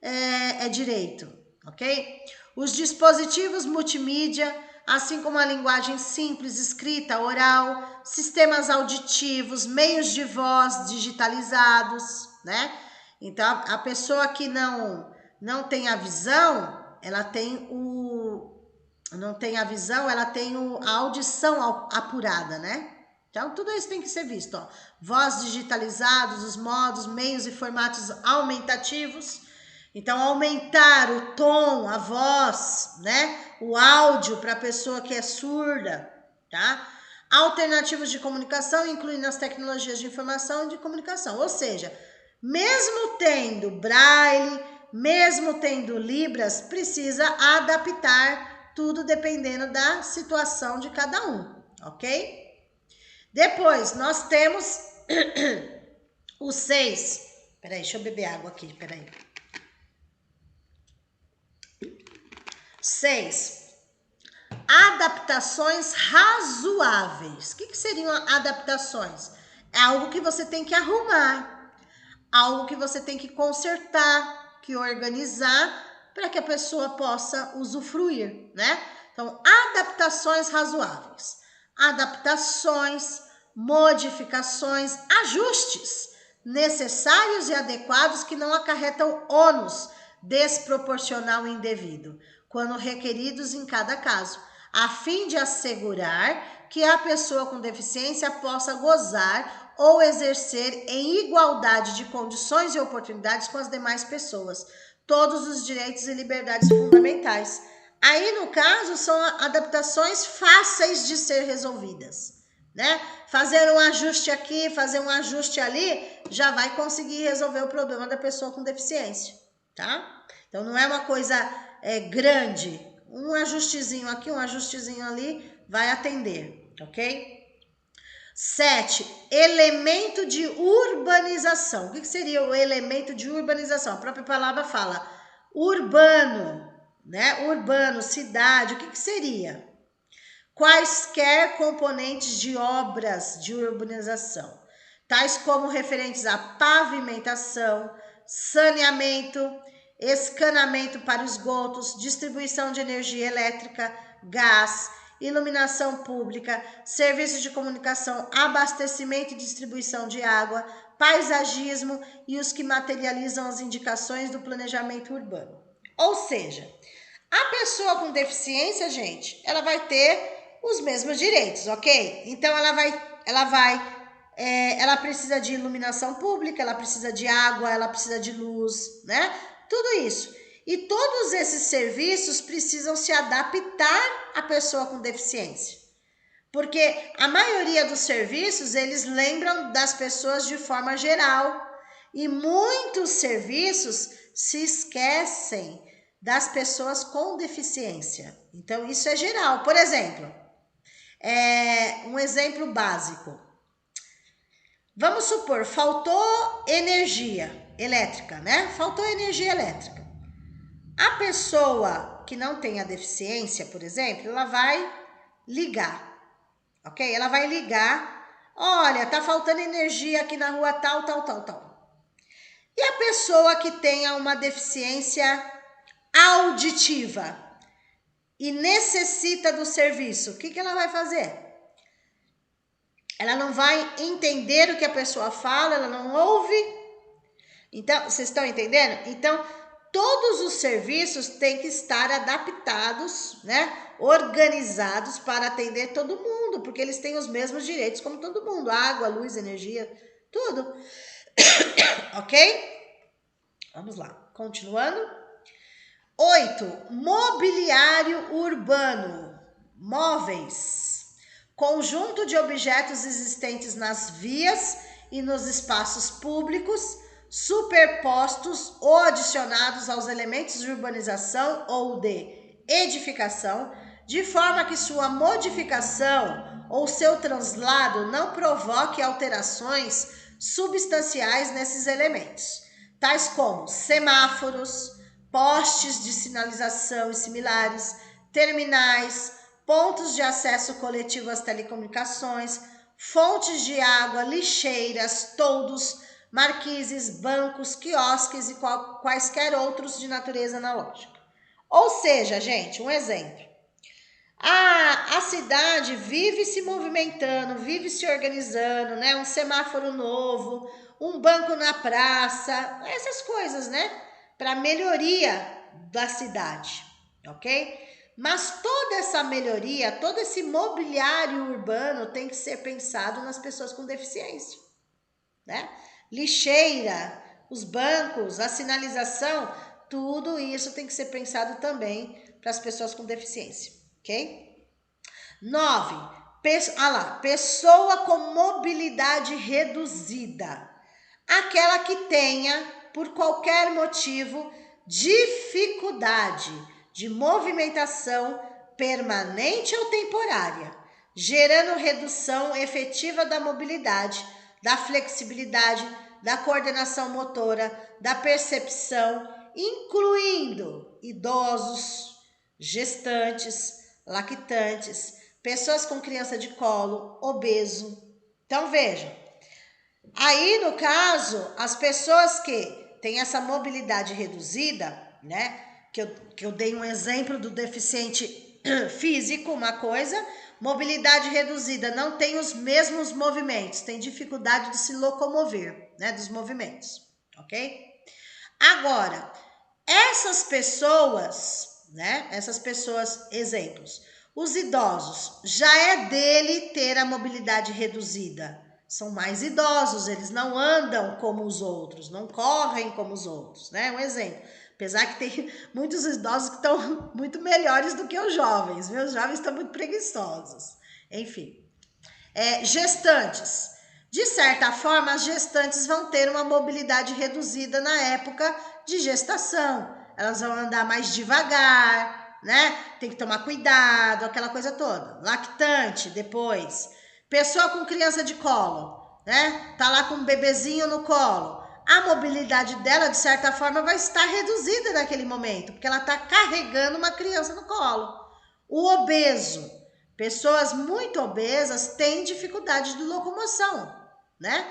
é direito, ok? Os dispositivos multimídia, assim como a linguagem simples, escrita, oral, sistemas auditivos, meios de voz digitalizados, né? Então, a pessoa que não tem a visão, ela tem a audição apurada, né? Então, tudo isso tem que ser visto, ó. Voz digitalizados, os modos, meios e formatos aumentativos. Então, aumentar o tom, a voz, né? O áudio para a pessoa que é surda, tá? Alternativas de comunicação, incluindo as tecnologias de informação e de comunicação. Ou seja, mesmo tendo Braille, mesmo tendo Libras, precisa adaptar tudo dependendo da situação de cada um, ok? Depois, nós temos o 6. Peraí, deixa eu beber água aqui, peraí. 6. Adaptações razoáveis. O que seriam adaptações? É algo que você tem que arrumar, algo que você tem que consertar, que organizar, para que a pessoa possa usufruir, né? Então, adaptações razoáveis. Adaptações, modificações, ajustes necessários e adequados que não acarretam ônus desproporcional e indevido, quando requeridos em cada caso, a fim de assegurar que a pessoa com deficiência possa gozar ou exercer em igualdade de condições e oportunidades com as demais pessoas todos os direitos e liberdades fundamentais. Aí, no caso, são adaptações fáceis de ser resolvidas, né? Fazer um ajuste aqui, fazer um ajuste ali, já vai conseguir resolver o problema da pessoa com deficiência, tá? Então, não é uma coisa grande. Um ajustezinho aqui, um ajustezinho ali, vai atender, ok? 7. Elemento de urbanização. O que seria o elemento de urbanização? A própria palavra fala urbano, né? Urbano, cidade. O que seria? Quaisquer componentes de obras de urbanização, tais como referentes a pavimentação, saneamento, escanamento para esgotos, distribuição de energia elétrica, gás, iluminação pública, serviços de comunicação, abastecimento e distribuição de água, paisagismo e os que materializam as indicações do planejamento urbano. Ou seja, a pessoa com deficiência, gente, ela vai ter os mesmos direitos, ok? Então, ela precisa de iluminação pública, ela precisa de água, ela precisa de luz, né? Tudo isso. E todos esses serviços precisam se adaptar à pessoa com deficiência. Porque a maioria dos serviços, eles lembram das pessoas de forma geral. E muitos serviços se esquecem das pessoas com deficiência. Então, isso é geral. Por exemplo, um exemplo básico. Vamos supor, faltou energia elétrica, né? Faltou energia elétrica. A pessoa que não tem a deficiência, por exemplo, ela vai ligar, ok? Ela vai ligar, olha, tá faltando energia aqui na rua tal. E a pessoa que tenha uma deficiência auditiva e necessita do serviço, o que ela vai fazer? Ela não vai entender o que a pessoa fala, ela não ouve. Então, vocês estão entendendo? Então, todos os serviços têm que estar adaptados, né? Organizados para atender todo mundo, porque eles têm os mesmos direitos como todo mundo. Água, luz, energia, tudo. Ok? Vamos lá, continuando. 8. Mobiliário urbano. Móveis. Conjunto de objetos existentes nas vias e nos espaços públicos, superpostos ou adicionados aos elementos de urbanização ou de edificação, de forma que sua modificação ou seu translado não provoque alterações substanciais nesses elementos, tais como semáforos, postes de sinalização e similares, terminais, pontos de acesso coletivo às telecomunicações, fontes de água, lixeiras, toldos, marquises, bancos, quiosques e quaisquer outros de natureza analógica. Ou seja, gente, um exemplo. A cidade vive se movimentando, vive se organizando, né? Um semáforo novo, um banco na praça, essas coisas, né? Para melhoria da cidade, ok? Mas toda essa melhoria, todo esse mobiliário urbano tem que ser pensado nas pessoas com deficiência, né? Lixeira, os bancos, a sinalização, tudo isso tem que ser pensado também para as pessoas com deficiência, ok? 9. Pessoa com mobilidade reduzida. Aquela que tenha, por qualquer motivo, dificuldade de movimentação permanente ou temporária, gerando redução efetiva da mobilidade, da flexibilidade, da coordenação motora, da percepção, incluindo idosos, gestantes, lactantes, pessoas com criança de colo, obeso. Então, vejam, aí no caso, as pessoas que têm essa mobilidade reduzida, né, que eu dei um exemplo do deficiente físico, uma coisa, mobilidade reduzida, não tem os mesmos movimentos, tem dificuldade de se locomover, né, dos movimentos, ok? Agora, essas pessoas, né, exemplos, os idosos, já é dele ter a mobilidade reduzida, são mais idosos, eles não andam como os outros, não correm como os outros, né, um exemplo. Apesar que tem muitos idosos que estão muito melhores do que os jovens, viu? Os jovens estão muito preguiçosos. Enfim. Gestantes. De certa forma, as gestantes vão ter uma mobilidade reduzida na época de gestação. Elas vão andar mais devagar, né? Tem que tomar cuidado, aquela coisa toda. Lactante, depois. Pessoa com criança de colo, né? Tá lá com um bebezinho no colo. A mobilidade dela, de certa forma, vai estar reduzida naquele momento, porque ela está carregando uma criança no colo. O obeso, pessoas muito obesas têm dificuldade de locomoção, né?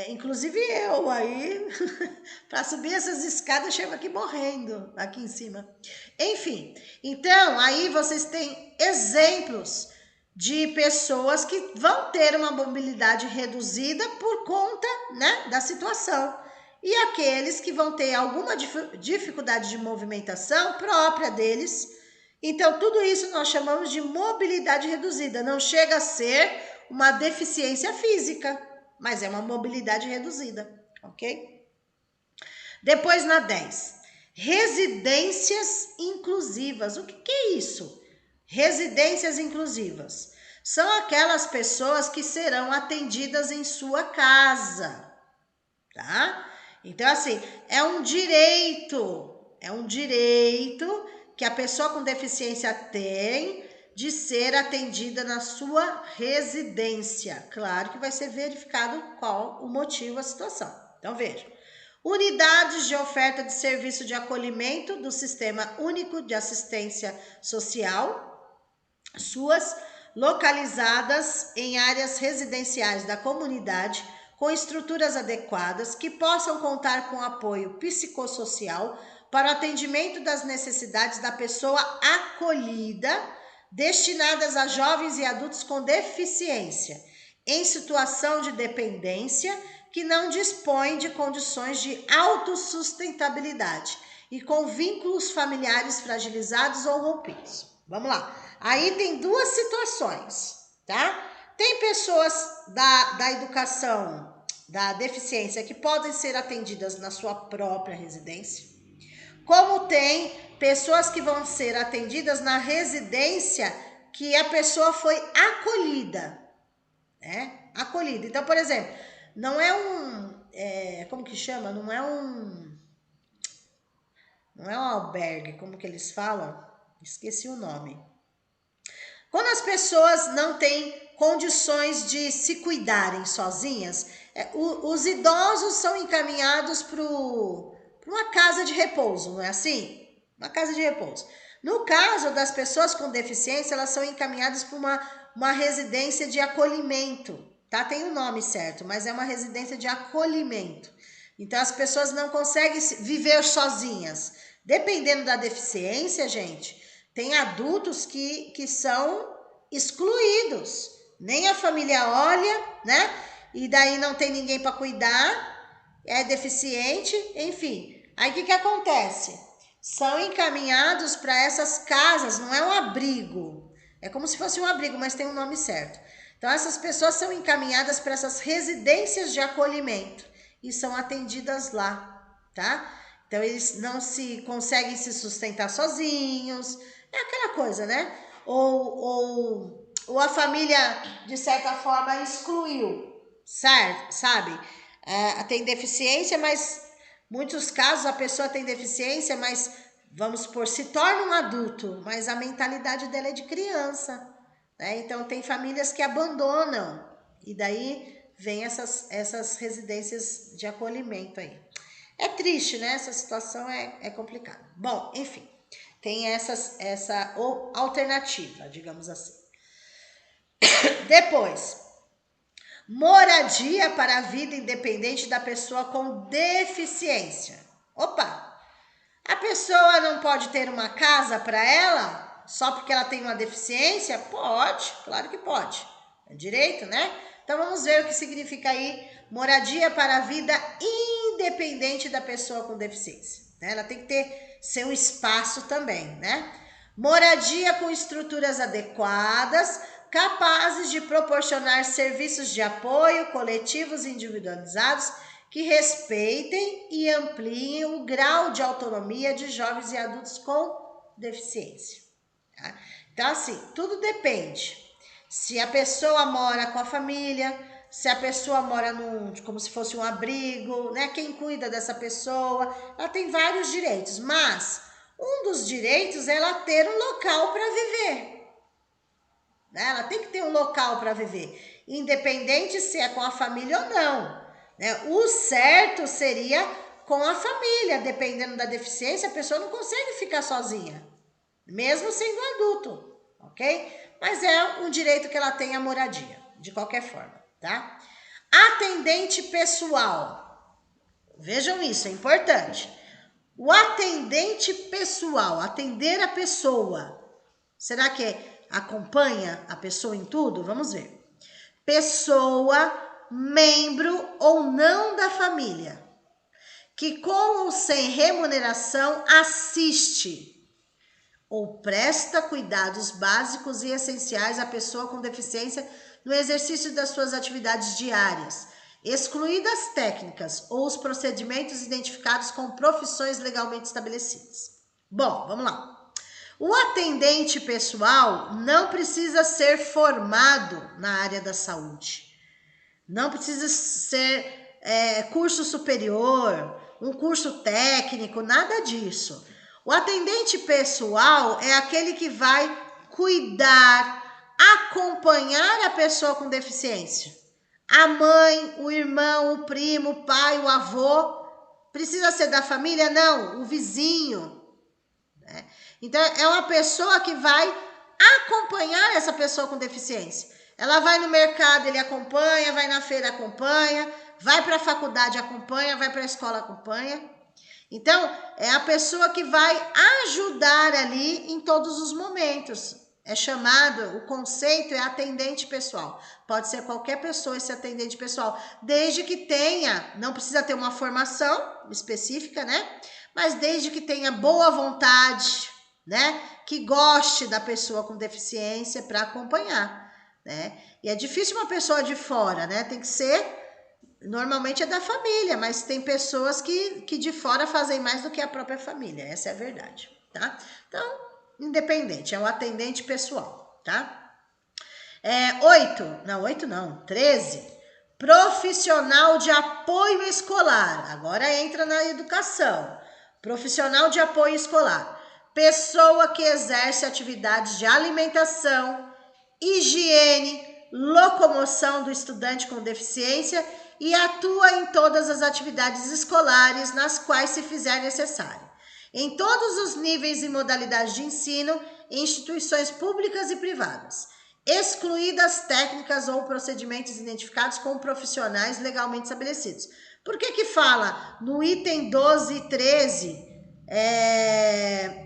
Inclusive eu aí, para subir essas escadas, chego aqui morrendo, aqui em cima. Enfim, então aí vocês têm exemplos de pessoas que vão ter uma mobilidade reduzida por conta, né, da situação. E aqueles que vão ter alguma dificuldade de movimentação própria deles. Então, tudo isso nós chamamos de mobilidade reduzida. Não chega a ser uma deficiência física, mas é uma mobilidade reduzida, ok? Depois, na 10. Residências inclusivas. O que é isso? Residências inclusivas são aquelas pessoas que serão atendidas em sua casa, tá? Então, assim, é um direito que a pessoa com deficiência tem de ser atendida na sua residência. Claro que vai ser verificado qual o motivo, a situação. Então, veja. Unidades de oferta de serviço de acolhimento do Sistema Único de Assistência Social, SUAS, localizadas em áreas residenciais da comunidade, com estruturas adequadas que possam contar com apoio psicossocial para o atendimento das necessidades da pessoa acolhida, destinadas a jovens e adultos com deficiência, em situação de dependência, que não dispõem de condições de autossustentabilidade e com vínculos familiares fragilizados ou rompidos. Vamos lá. Aí tem duas situações, tá? Tem pessoas da educação, da deficiência, que podem ser atendidas na sua própria residência, como tem pessoas que vão ser atendidas na residência que a pessoa foi acolhida, né? Acolhida. Então, por exemplo, não é como que chama? Não é um albergue, como que eles falam? Esqueci o nome. Quando as pessoas não têm condições de se cuidarem sozinhas, os idosos são encaminhados para uma casa de repouso, não é assim? Uma casa de repouso. No caso das pessoas com deficiência, elas são encaminhadas para uma residência de acolhimento, tá? Tem o nome certo, mas é uma residência de acolhimento. Então, as pessoas não conseguem viver sozinhas. Dependendo da deficiência, gente, tem adultos que são excluídos. Nem a família olha, né? E daí não tem ninguém para cuidar, é deficiente, enfim. Aí o que acontece? São encaminhados para essas casas, não é um abrigo. É como se fosse um abrigo, mas tem um nome certo. Então, essas pessoas são encaminhadas para essas residências de acolhimento e são atendidas lá, tá? Então, eles não conseguem se sustentar sozinhos, é aquela coisa, né? Ou a família, de certa forma, excluiu, sabe? Tem deficiência, mas muitos casos a pessoa tem deficiência, mas, vamos supor, se torna um adulto, mas a mentalidade dela é de criança, né? Então, tem famílias que abandonam, e daí vem essas residências de acolhimento aí. É triste, né? Essa situação é complicada. Bom, enfim, tem essa alternativa, digamos assim. Depois, moradia para a vida independente da pessoa com deficiência. Opa! A pessoa não pode ter uma casa para ela só porque ela tem uma deficiência? Pode, claro que pode. É direito, né? Então vamos ver o que significa aí moradia para a vida independente da pessoa com deficiência. Ela tem que ter seu espaço também, né? Moradia com estruturas adequadas, capazes de proporcionar serviços de apoio coletivos e individualizados que respeitem e ampliem o grau de autonomia de jovens e adultos com deficiência. Tá? Então, assim, tudo depende. Se a pessoa mora com a família, se a pessoa mora como se fosse um abrigo, né? Quem cuida dessa pessoa, ela tem vários direitos, mas um dos direitos é ela ter um local para viver. Né? Ela tem que ter um local para viver, independente se é com a família ou não. Né? O certo seria com a família, dependendo da deficiência, a pessoa não consegue ficar sozinha, mesmo sendo adulto, ok? Mas é um direito que ela tem a moradia, de qualquer forma, tá? Atendente pessoal. Vejam isso, é importante. O atendente pessoal, atender a pessoa. Será que acompanha a pessoa em tudo? Vamos ver. Pessoa, membro ou não da família, que com ou sem remuneração assiste ou presta cuidados básicos e essenciais à pessoa com deficiência no exercício das suas atividades diárias, excluídas técnicas ou os procedimentos identificados com profissões legalmente estabelecidas. Bom, vamos lá. O atendente pessoal não precisa ser formado na área da saúde. Não precisa ser curso superior, um curso técnico, nada disso. O atendente pessoal é aquele que vai cuidar, acompanhar a pessoa com deficiência. A mãe, o irmão, o primo, o pai, o avô. Precisa ser da família? Não, o vizinho. Né? Então, é uma pessoa que vai acompanhar essa pessoa com deficiência. Ela vai no mercado, ele acompanha, vai na feira, acompanha, vai para a faculdade, acompanha, vai para a escola, acompanha. Então, é a pessoa que vai ajudar ali em todos os momentos. É chamado, o conceito é atendente pessoal. Pode ser qualquer pessoa esse atendente pessoal, desde que tenha, não precisa ter uma formação específica, né? Mas desde que tenha boa vontade, né? Que goste da pessoa com deficiência para acompanhar, né? E é difícil uma pessoa de fora, né? Tem que ser, normalmente é da família, mas tem pessoas que de fora fazem mais do que a própria família, essa é a verdade, tá? Então, independente, é um atendente pessoal, tá? 13. Profissional de apoio escolar, agora entra na educação. Profissional de apoio escolar, pessoa que exerce atividades de alimentação, higiene, locomoção do estudante com deficiência e atua em todas as atividades escolares nas quais se fizer necessário, em todos os níveis e modalidades de ensino, em instituições públicas e privadas, excluídas técnicas ou procedimentos identificados com profissionais legalmente estabelecidos. Por que fala no item 12 e 13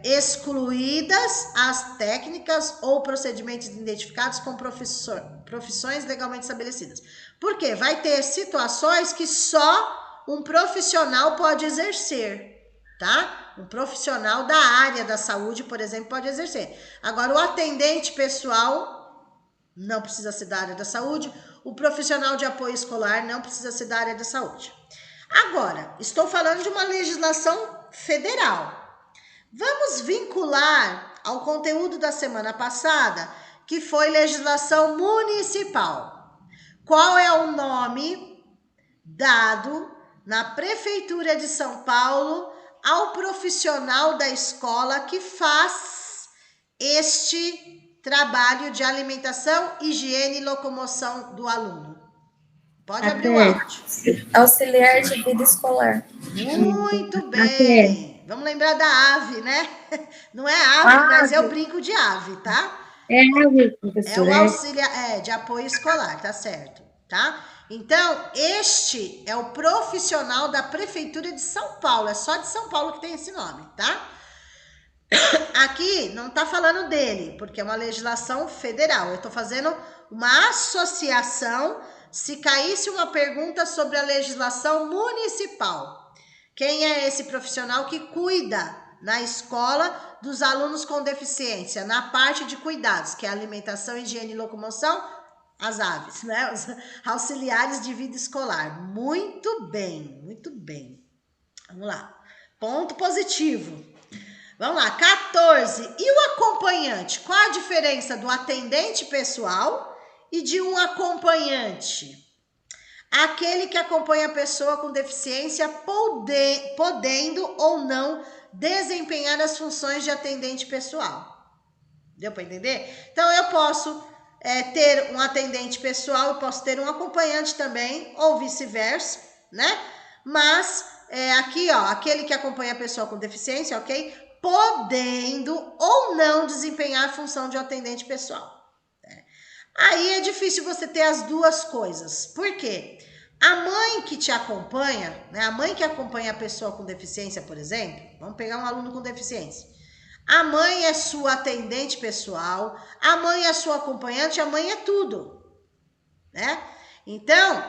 excluídas as técnicas ou procedimentos identificados com profissões legalmente estabelecidas. Por quê? Vai ter situações que só um profissional pode exercer, tá? Um profissional da área da saúde, por exemplo, pode exercer. Agora, o atendente pessoal não precisa ser da área da saúde, o profissional de apoio escolar não precisa ser da área da saúde. Agora, estou falando de uma legislação federal. Vamos vincular ao conteúdo da semana passada, que foi legislação municipal. Qual é o nome dado na Prefeitura de São Paulo ao profissional da escola que faz este trabalho de alimentação, higiene e locomoção do aluno? Pode abrir o áudio. Auxiliar de vida escolar. Muito bem. Vamos lembrar da ave, né? Não é ave, mas eu brinco de ave, tá? É ave, É professora. o auxiliar de apoio escolar, tá certo, tá? Então, este é o profissional da Prefeitura de São Paulo. É só de São Paulo que tem esse nome, tá? Aqui não tá falando dele, porque é uma legislação federal. Eu tô fazendo uma associação se caísse uma pergunta sobre a legislação municipal. Quem é esse profissional que cuida na escola dos alunos com deficiência, na parte de cuidados, que é alimentação, higiene e locomoção, as aves, né? Os auxiliares de vida escolar. Muito bem, muito bem. Vamos lá. Ponto positivo. Vamos lá, 14. E o acompanhante? Qual a diferença do atendente pessoal e de um acompanhante? Aquele que acompanha a pessoa com deficiência podendo ou não desempenhar as funções de atendente pessoal. Deu para entender? Então, eu posso ter um atendente pessoal, eu posso ter um acompanhante também, ou vice-versa, né? Mas, aqui, ó, aquele que acompanha a pessoa com deficiência, ok? Podendo ou não desempenhar a função de atendente pessoal. Aí é difícil você ter as duas coisas. Por quê? A mãe que te acompanha, né? A mãe que acompanha a pessoa com deficiência, por exemplo, vamos pegar um aluno com deficiência. A mãe é sua atendente pessoal, a mãe é sua acompanhante, a mãe é tudo, né? Então,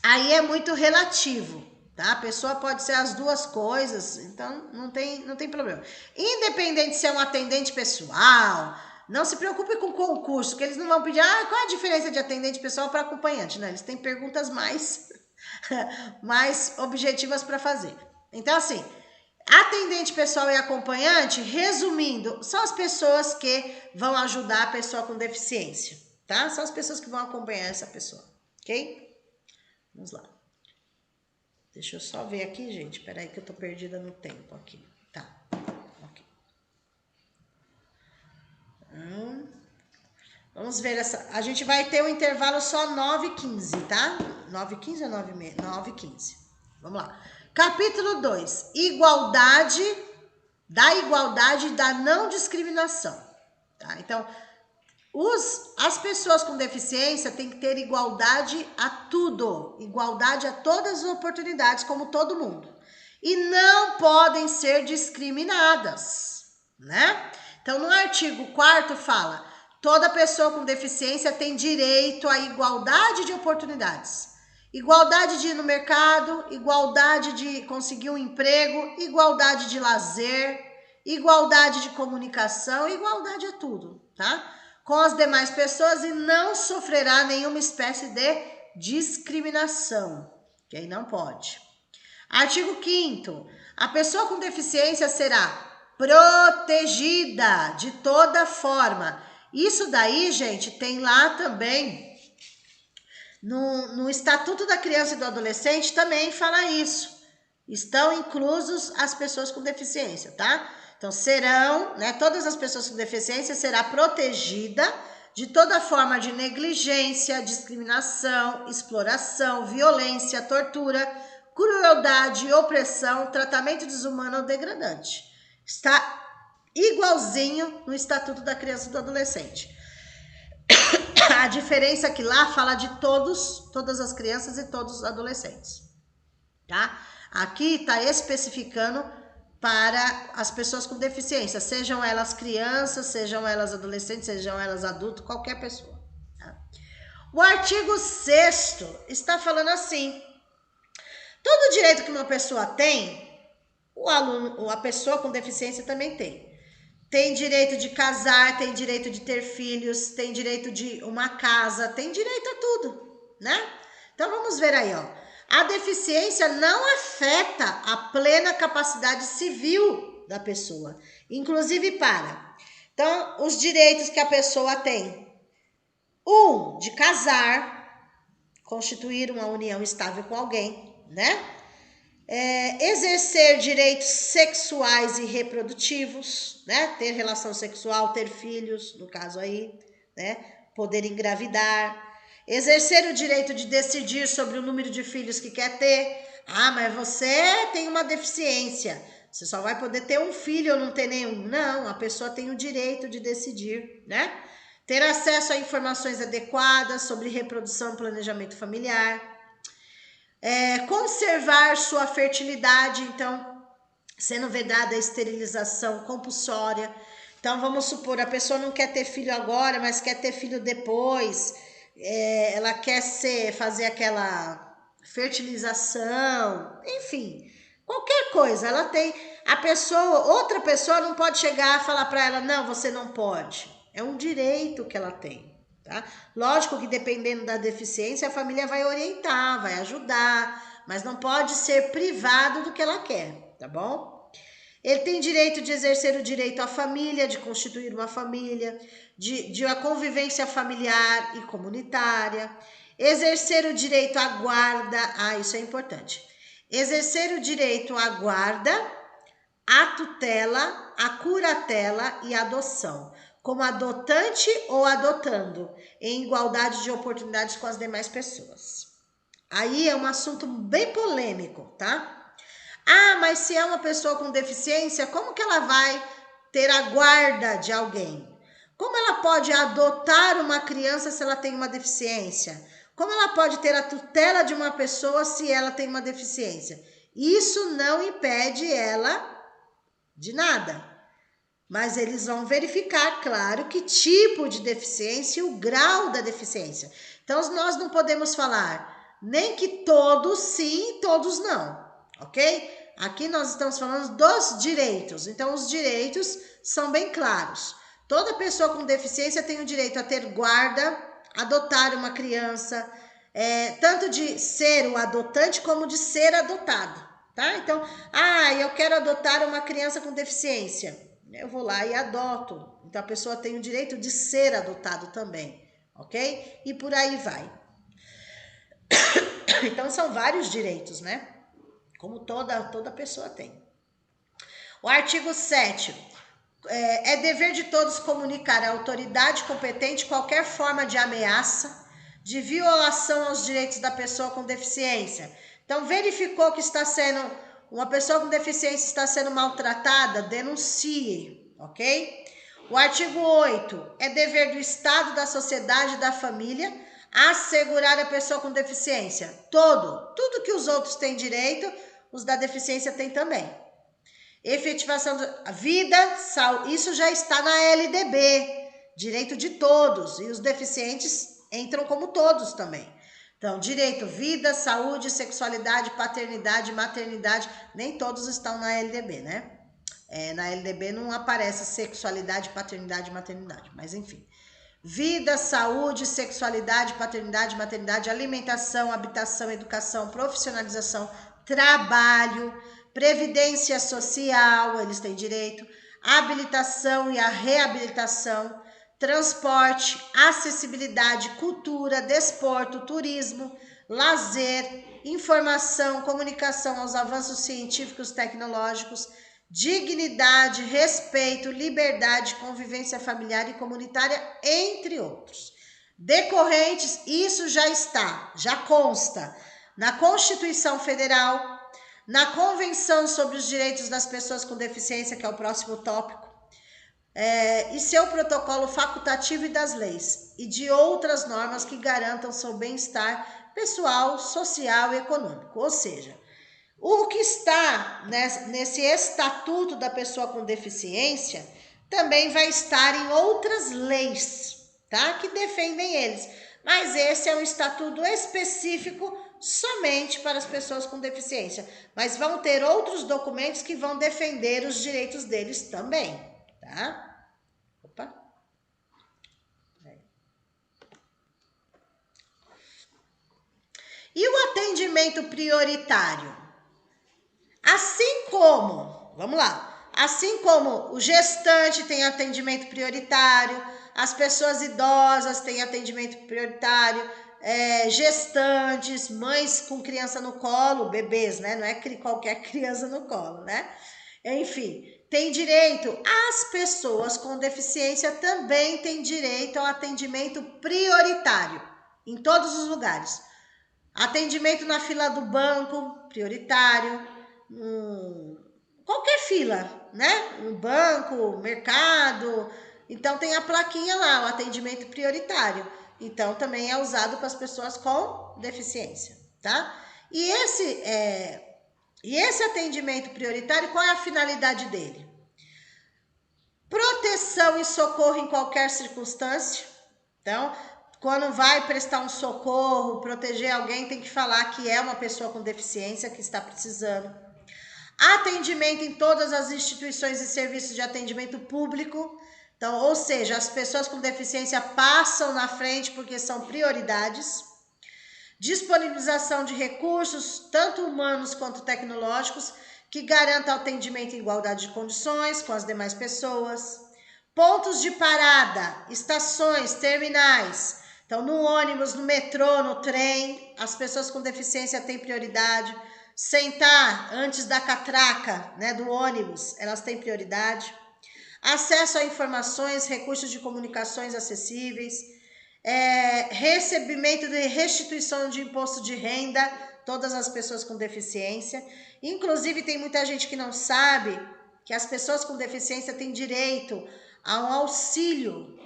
aí é muito relativo, tá? A pessoa pode ser as duas coisas, então não tem problema. Independente se é um atendente pessoal, não se preocupe com o concurso, que eles não vão pedir, qual é a diferença de atendente pessoal para acompanhante? Não, eles têm perguntas mais objetivas para fazer. Então, assim, atendente pessoal e acompanhante, resumindo, são as pessoas que vão ajudar a pessoa com deficiência, tá? São as pessoas que vão acompanhar essa pessoa, ok? Vamos lá. Deixa eu só ver aqui, gente. Peraí que eu tô perdida no tempo aqui. Tá. Ok. Vamos ver essa. A gente vai ter um intervalo só 9h15, tá? 9h15 ou 9h30? 9h15. Vamos lá. Capítulo 2. Igualdade e da não discriminação. Tá? Então, as pessoas com deficiência têm que ter igualdade a tudo. Igualdade a todas as oportunidades, como todo mundo. E não podem ser discriminadas, né? Então, no artigo 4º fala: toda pessoa com deficiência tem direito à igualdade de oportunidades. Igualdade de ir no mercado, igualdade de conseguir um emprego, igualdade de lazer, igualdade de comunicação, igualdade a tudo, tá? Com as demais pessoas e não sofrerá nenhuma espécie de discriminação, que aí não pode. Artigo 5º. A pessoa com deficiência será protegida de toda forma. Isso daí, gente, tem lá também no Estatuto da Criança e do Adolescente, também fala isso. Estão inclusos as pessoas com deficiência, tá? Então, serão, né, todas as pessoas com deficiência será protegida de toda forma de negligência, discriminação, exploração, violência, tortura, crueldade, opressão, tratamento desumano ou degradante. Está igualzinho no Estatuto da Criança e do Adolescente. A diferença é que lá fala de todas as crianças e todos os adolescentes, tá? Aqui está especificando para as pessoas com deficiência, sejam elas crianças, sejam elas adolescentes, sejam elas adultos, qualquer pessoa. Tá? O artigo 6º está falando assim: todo direito que uma pessoa tem, o aluno ou a pessoa com deficiência também tem. Tem direito de casar, tem direito de ter filhos, tem direito de uma casa, tem direito a tudo, né? Então vamos ver aí, ó. A deficiência não afeta a plena capacidade civil da pessoa, inclusive para. Então, os direitos que a pessoa tem: de casar, constituir uma união estável com alguém, né? Exercer direitos sexuais e reprodutivos, né? Ter relação sexual, ter filhos, no caso aí, né? Poder engravidar. Exercer o direito de decidir sobre o número de filhos que quer ter. Ah, mas você tem uma deficiência, você só vai poder ter um filho ou não ter nenhum. Não, a pessoa tem o direito de decidir, né? Ter acesso a informações adequadas sobre reprodução e planejamento familiar. Conservar sua fertilidade, então, sendo vedada a esterilização compulsória. Então, vamos supor, a pessoa não quer ter filho agora, mas quer ter filho depois. Ela quer fazer aquela fertilização, enfim, qualquer coisa. Ela tem, outra pessoa não pode chegar e falar para ela: não, você não pode. É um direito que ela tem. Tá? Lógico que dependendo da deficiência, a família vai orientar, vai ajudar, mas não pode ser privado do que ela quer, tá bom? Ele tem direito de exercer o direito à família, de constituir uma família, de uma convivência familiar e comunitária, exercer o direito à guarda, isso é importante, exercer o direito à guarda, à tutela, à curatela e à adoção, como adotante ou adotando, em igualdade de oportunidades com as demais pessoas. Aí é um assunto bem polêmico, tá? Mas se é uma pessoa com deficiência, como que ela vai ter a guarda de alguém? Como ela pode adotar uma criança se ela tem uma deficiência? Como ela pode ter a tutela de uma pessoa se ela tem uma deficiência? Isso não impede ela de nada. Mas eles vão verificar, claro, que tipo de deficiência e o grau da deficiência. Então, nós não podemos falar nem que todos sim, todos não, ok? Aqui nós estamos falando dos direitos. Então, os direitos são bem claros. Toda pessoa com deficiência tem o direito a ter guarda, adotar uma criança, tanto de ser o adotante como de ser adotado, tá? Então, eu quero adotar uma criança com deficiência. Eu vou lá e adoto. Então, a pessoa tem o direito de ser adotado também, ok? E por aí vai. Então, são vários direitos, né? Como toda pessoa tem. O artigo 7º. É dever de todos comunicar à autoridade competente qualquer forma de ameaça, de violação aos direitos da pessoa com deficiência. Então, verificou que uma pessoa com deficiência está sendo maltratada, denuncie, ok? O artigo 8º. É dever do Estado, da sociedade e da família assegurar a pessoa com deficiência. Tudo que os outros têm direito, os da deficiência têm também. Efetivação da vida, isso já está na LDB, direito de todos, e os deficientes entram como todos também. Então, direito, vida, saúde, sexualidade, paternidade, maternidade, nem todos estão na LDB, né? Na LDB não aparece sexualidade, paternidade e maternidade, mas enfim. Vida, saúde, sexualidade, paternidade, maternidade, alimentação, habitação, educação, profissionalização, trabalho, previdência social, eles têm direito, habilitação e a reabilitação, transporte, acessibilidade, cultura, desporto, turismo, lazer, informação, comunicação aos avanços científicos, tecnológicos, dignidade, respeito, liberdade, convivência familiar e comunitária, entre outros. Decorrentes, isso já consta na Constituição Federal, na Convenção sobre os Direitos das Pessoas com Deficiência, que é o próximo tópico, e seu protocolo facultativo e das leis, e de outras normas que garantam seu bem-estar pessoal, social e econômico. Ou seja, O que está nesse estatuto da pessoa com deficiência também vai estar em outras leis, tá? Que defendem eles. Mas esse é um estatuto específico somente para as pessoas com deficiência. Mas vão ter outros documentos que vão defender os direitos deles também, tá? Opa. E o atendimento prioritário? Assim como, vamos lá, assim como o gestante tem atendimento prioritário, as pessoas idosas têm atendimento prioritário, gestantes, mães com criança no colo, bebês, né? Não é qualquer criança no colo, né? Enfim, tem direito. As pessoas com deficiência também têm direito ao atendimento prioritário, em todos os lugares. Atendimento na fila do banco, prioritário. Qualquer fila, né? Um banco, mercado. Então tem a plaquinha lá, o atendimento prioritário. Então também é usado para as pessoas com deficiência, tá? E esse atendimento prioritário, qual é a finalidade dele? Proteção e socorro em qualquer circunstância. Então, quando vai prestar um socorro, proteger alguém, tem que falar que é uma pessoa com deficiência que está precisando. Atendimento em todas as instituições e serviços de atendimento público. Então, ou seja, as pessoas com deficiência passam na frente porque são prioridades. Disponibilização de recursos, tanto humanos quanto tecnológicos, que garantam atendimento em igualdade de condições com as demais pessoas. Pontos de parada, estações, terminais. Então, no ônibus, no metrô, no trem, as pessoas com deficiência têm prioridade. Sentar antes da catraca, né, do ônibus, elas têm prioridade. Acesso a informações, recursos de comunicações acessíveis. Recebimento de restituição de imposto de renda, todas as pessoas com deficiência. Inclusive, tem muita gente que não sabe que as pessoas com deficiência têm direito a um auxílio,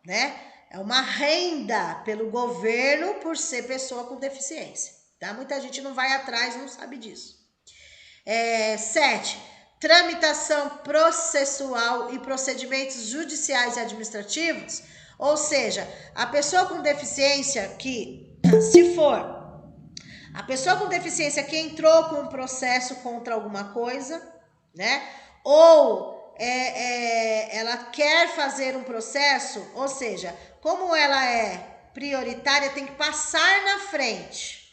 né? É uma renda pelo governo por ser pessoa com deficiência, tá? Muita gente não vai atrás, não sabe disso. 7. Tramitação processual e procedimentos judiciais e administrativos, ou seja, a pessoa com deficiência que, se for a pessoa com deficiência que entrou com um processo contra alguma coisa, né? Ou ela quer fazer um processo, ou seja, como ela é prioritária, tem que passar na frente,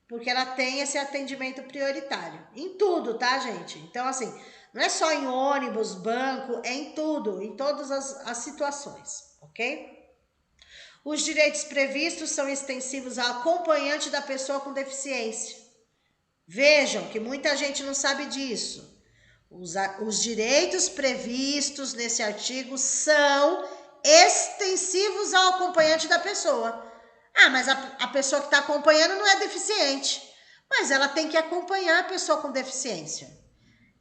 porque ela tem esse atendimento prioritário. Em tudo, tá, gente? Então, assim, não é só em ônibus, banco, é em tudo, em todas as situações, ok? Os direitos previstos são extensivos ao acompanhante da pessoa com deficiência. Vejam que muita gente não sabe disso. Os direitos previstos nesse artigo são extensivos ao acompanhante da pessoa. Ah, mas a pessoa que está acompanhando não é deficiente. Mas ela tem que acompanhar a pessoa com deficiência.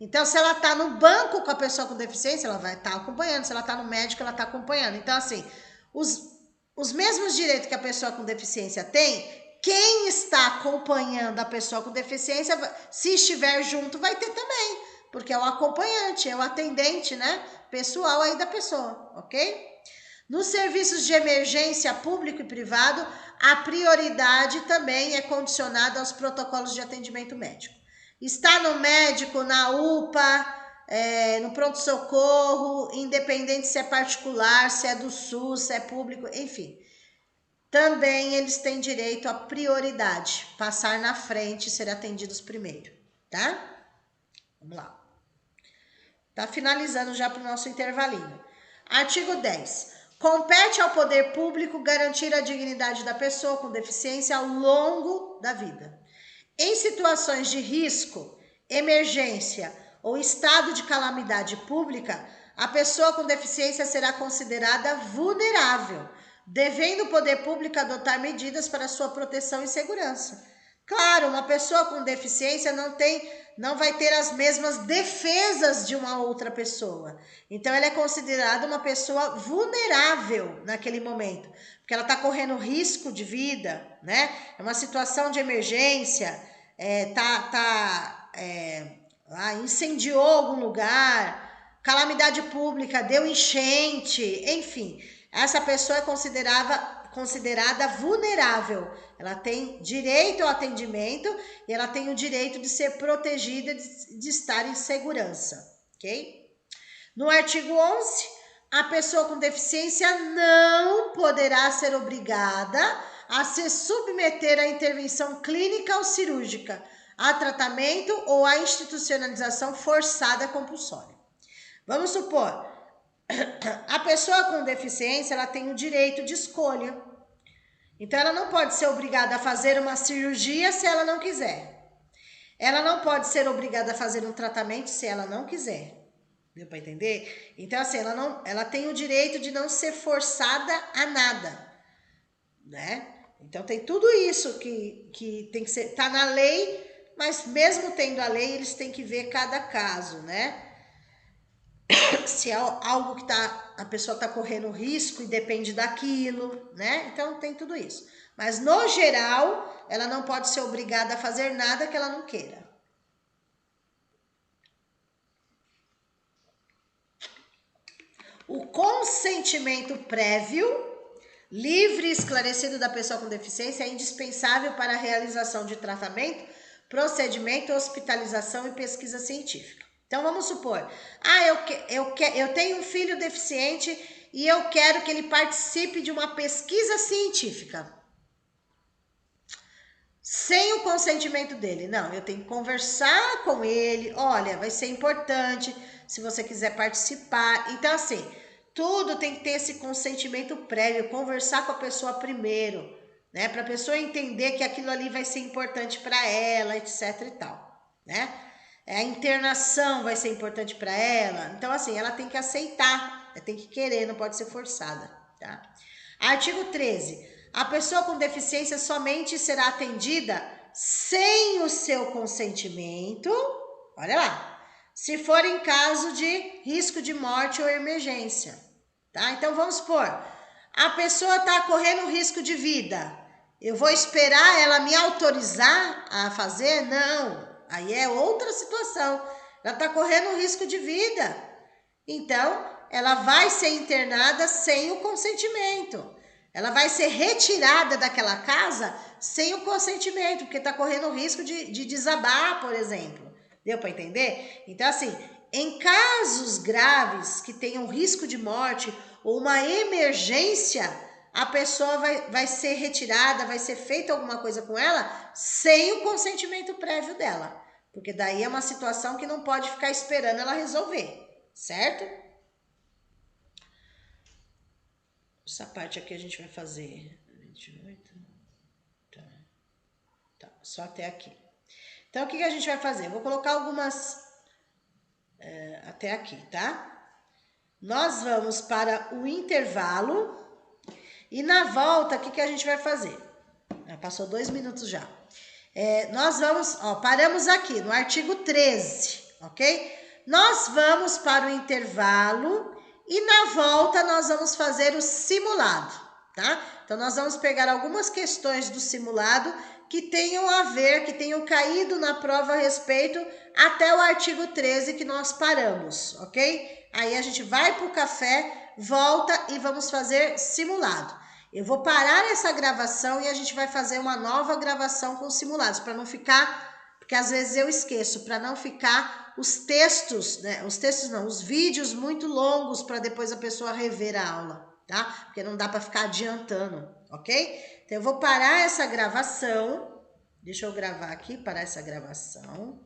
Então, se ela está no banco com a pessoa com deficiência, ela vai estar acompanhando. Se ela está no médico, ela está acompanhando. Então, assim, os mesmos direitos que a pessoa com deficiência tem, quem está acompanhando a pessoa com deficiência, se estiver junto, vai ter também. Porque é o acompanhante, é o atendente, né? Pessoal aí da pessoa, ok? Nos serviços de emergência público e privado, a prioridade também é condicionada aos protocolos de atendimento médico. Está no médico, na UPA, no pronto-socorro, independente se é particular, se é do SUS, se é público, enfim. Também eles têm direito à prioridade, passar na frente e ser atendidos primeiro, tá? Vamos lá. Tá finalizando já para o nosso intervalinho. Artigo 10. Compete ao poder público garantir a dignidade da pessoa com deficiência ao longo da vida. Em situações de risco, emergência ou estado de calamidade pública, a pessoa com deficiência será considerada vulnerável, devendo o poder público adotar medidas para sua proteção e segurança. Claro, uma pessoa com deficiência não vai ter as mesmas defesas de uma outra pessoa. Então, ela é considerada uma pessoa vulnerável naquele momento, porque ela está correndo risco de vida, né? É uma situação de emergência, tá incendiou algum lugar, calamidade pública, deu enchente, enfim, essa pessoa é considerada vulnerável. Ela tem direito ao atendimento e ela tem o direito de ser protegida, de estar em segurança, ok? No artigo 11, a pessoa com deficiência não poderá ser obrigada a se submeter à intervenção clínica ou cirúrgica, a tratamento ou a institucionalização forçada compulsória. Vamos supor, a pessoa com deficiência, ela tem o direito de escolha. Então, ela não pode ser obrigada a fazer uma cirurgia se ela não quiser. Ela não pode ser obrigada a fazer um tratamento se ela não quiser. Deu para entender? Então, assim, ela tem o direito de não ser forçada a nada, né? Então, tem tudo isso que tem que ser, tá na lei, mas mesmo tendo a lei, eles têm que ver cada caso, né? Se é algo que a pessoa está correndo risco e depende daquilo, né? Então, tem tudo isso. Mas, no geral, ela não pode ser obrigada a fazer nada que ela não queira. O consentimento prévio, livre e esclarecido da pessoa com deficiência é indispensável para a realização de tratamento, procedimento, hospitalização e pesquisa científica. Então, vamos supor, eu tenho um filho deficiente e eu quero que ele participe de uma pesquisa científica. Sem o consentimento dele. Não, eu tenho que conversar com ele. Olha, vai ser importante se você quiser participar. Então, assim, tudo tem que ter esse consentimento prévio, conversar com a pessoa primeiro, né? Para a pessoa entender que aquilo ali vai ser importante para ela, etc e tal, né? A internação vai ser importante para ela. Então, assim, ela tem que aceitar, tem que querer, não pode ser forçada, tá? Artigo 13. A pessoa com deficiência somente será atendida sem o seu consentimento, olha lá, se for em caso de risco de morte ou emergência, tá? Então, vamos supor, a pessoa está correndo risco de vida, eu vou esperar ela me autorizar a fazer? Não. Aí é outra situação. Ela está correndo risco de vida. Então, ela vai ser internada sem o consentimento. Ela vai ser retirada daquela casa sem o consentimento, porque está correndo risco de desabar, por exemplo. Deu para entender? Então, assim, em casos graves que tenham risco de morte ou uma emergência, a pessoa vai ser retirada, vai ser feita alguma coisa com ela sem o consentimento prévio dela. Porque daí é uma situação que não pode ficar esperando ela resolver, certo? Essa parte aqui a gente vai fazer 28. Tá, só até aqui. Então, o que a gente vai fazer? Eu vou colocar algumas até aqui, tá? Nós vamos para o intervalo e na volta, o que a gente vai fazer? Passou 2 minutos já. Nós vamos, paramos aqui no artigo 13, ok? Nós vamos para o intervalo e na volta nós vamos fazer o simulado, tá? Então, nós vamos pegar algumas questões do simulado que tenham a ver, que tenham caído na prova a respeito até o artigo 13 que nós paramos, ok? Aí a gente vai para o café, volta e vamos fazer simulado. Eu vou parar essa gravação e a gente vai fazer uma nova gravação com simulados, para não ficar, porque às vezes eu esqueço, para não ficar os textos, né? Os textos não, os vídeos muito longos para depois a pessoa rever a aula, tá? Porque não dá para ficar adiantando, ok? Então eu vou parar essa gravação, deixa eu gravar aqui, parar essa gravação.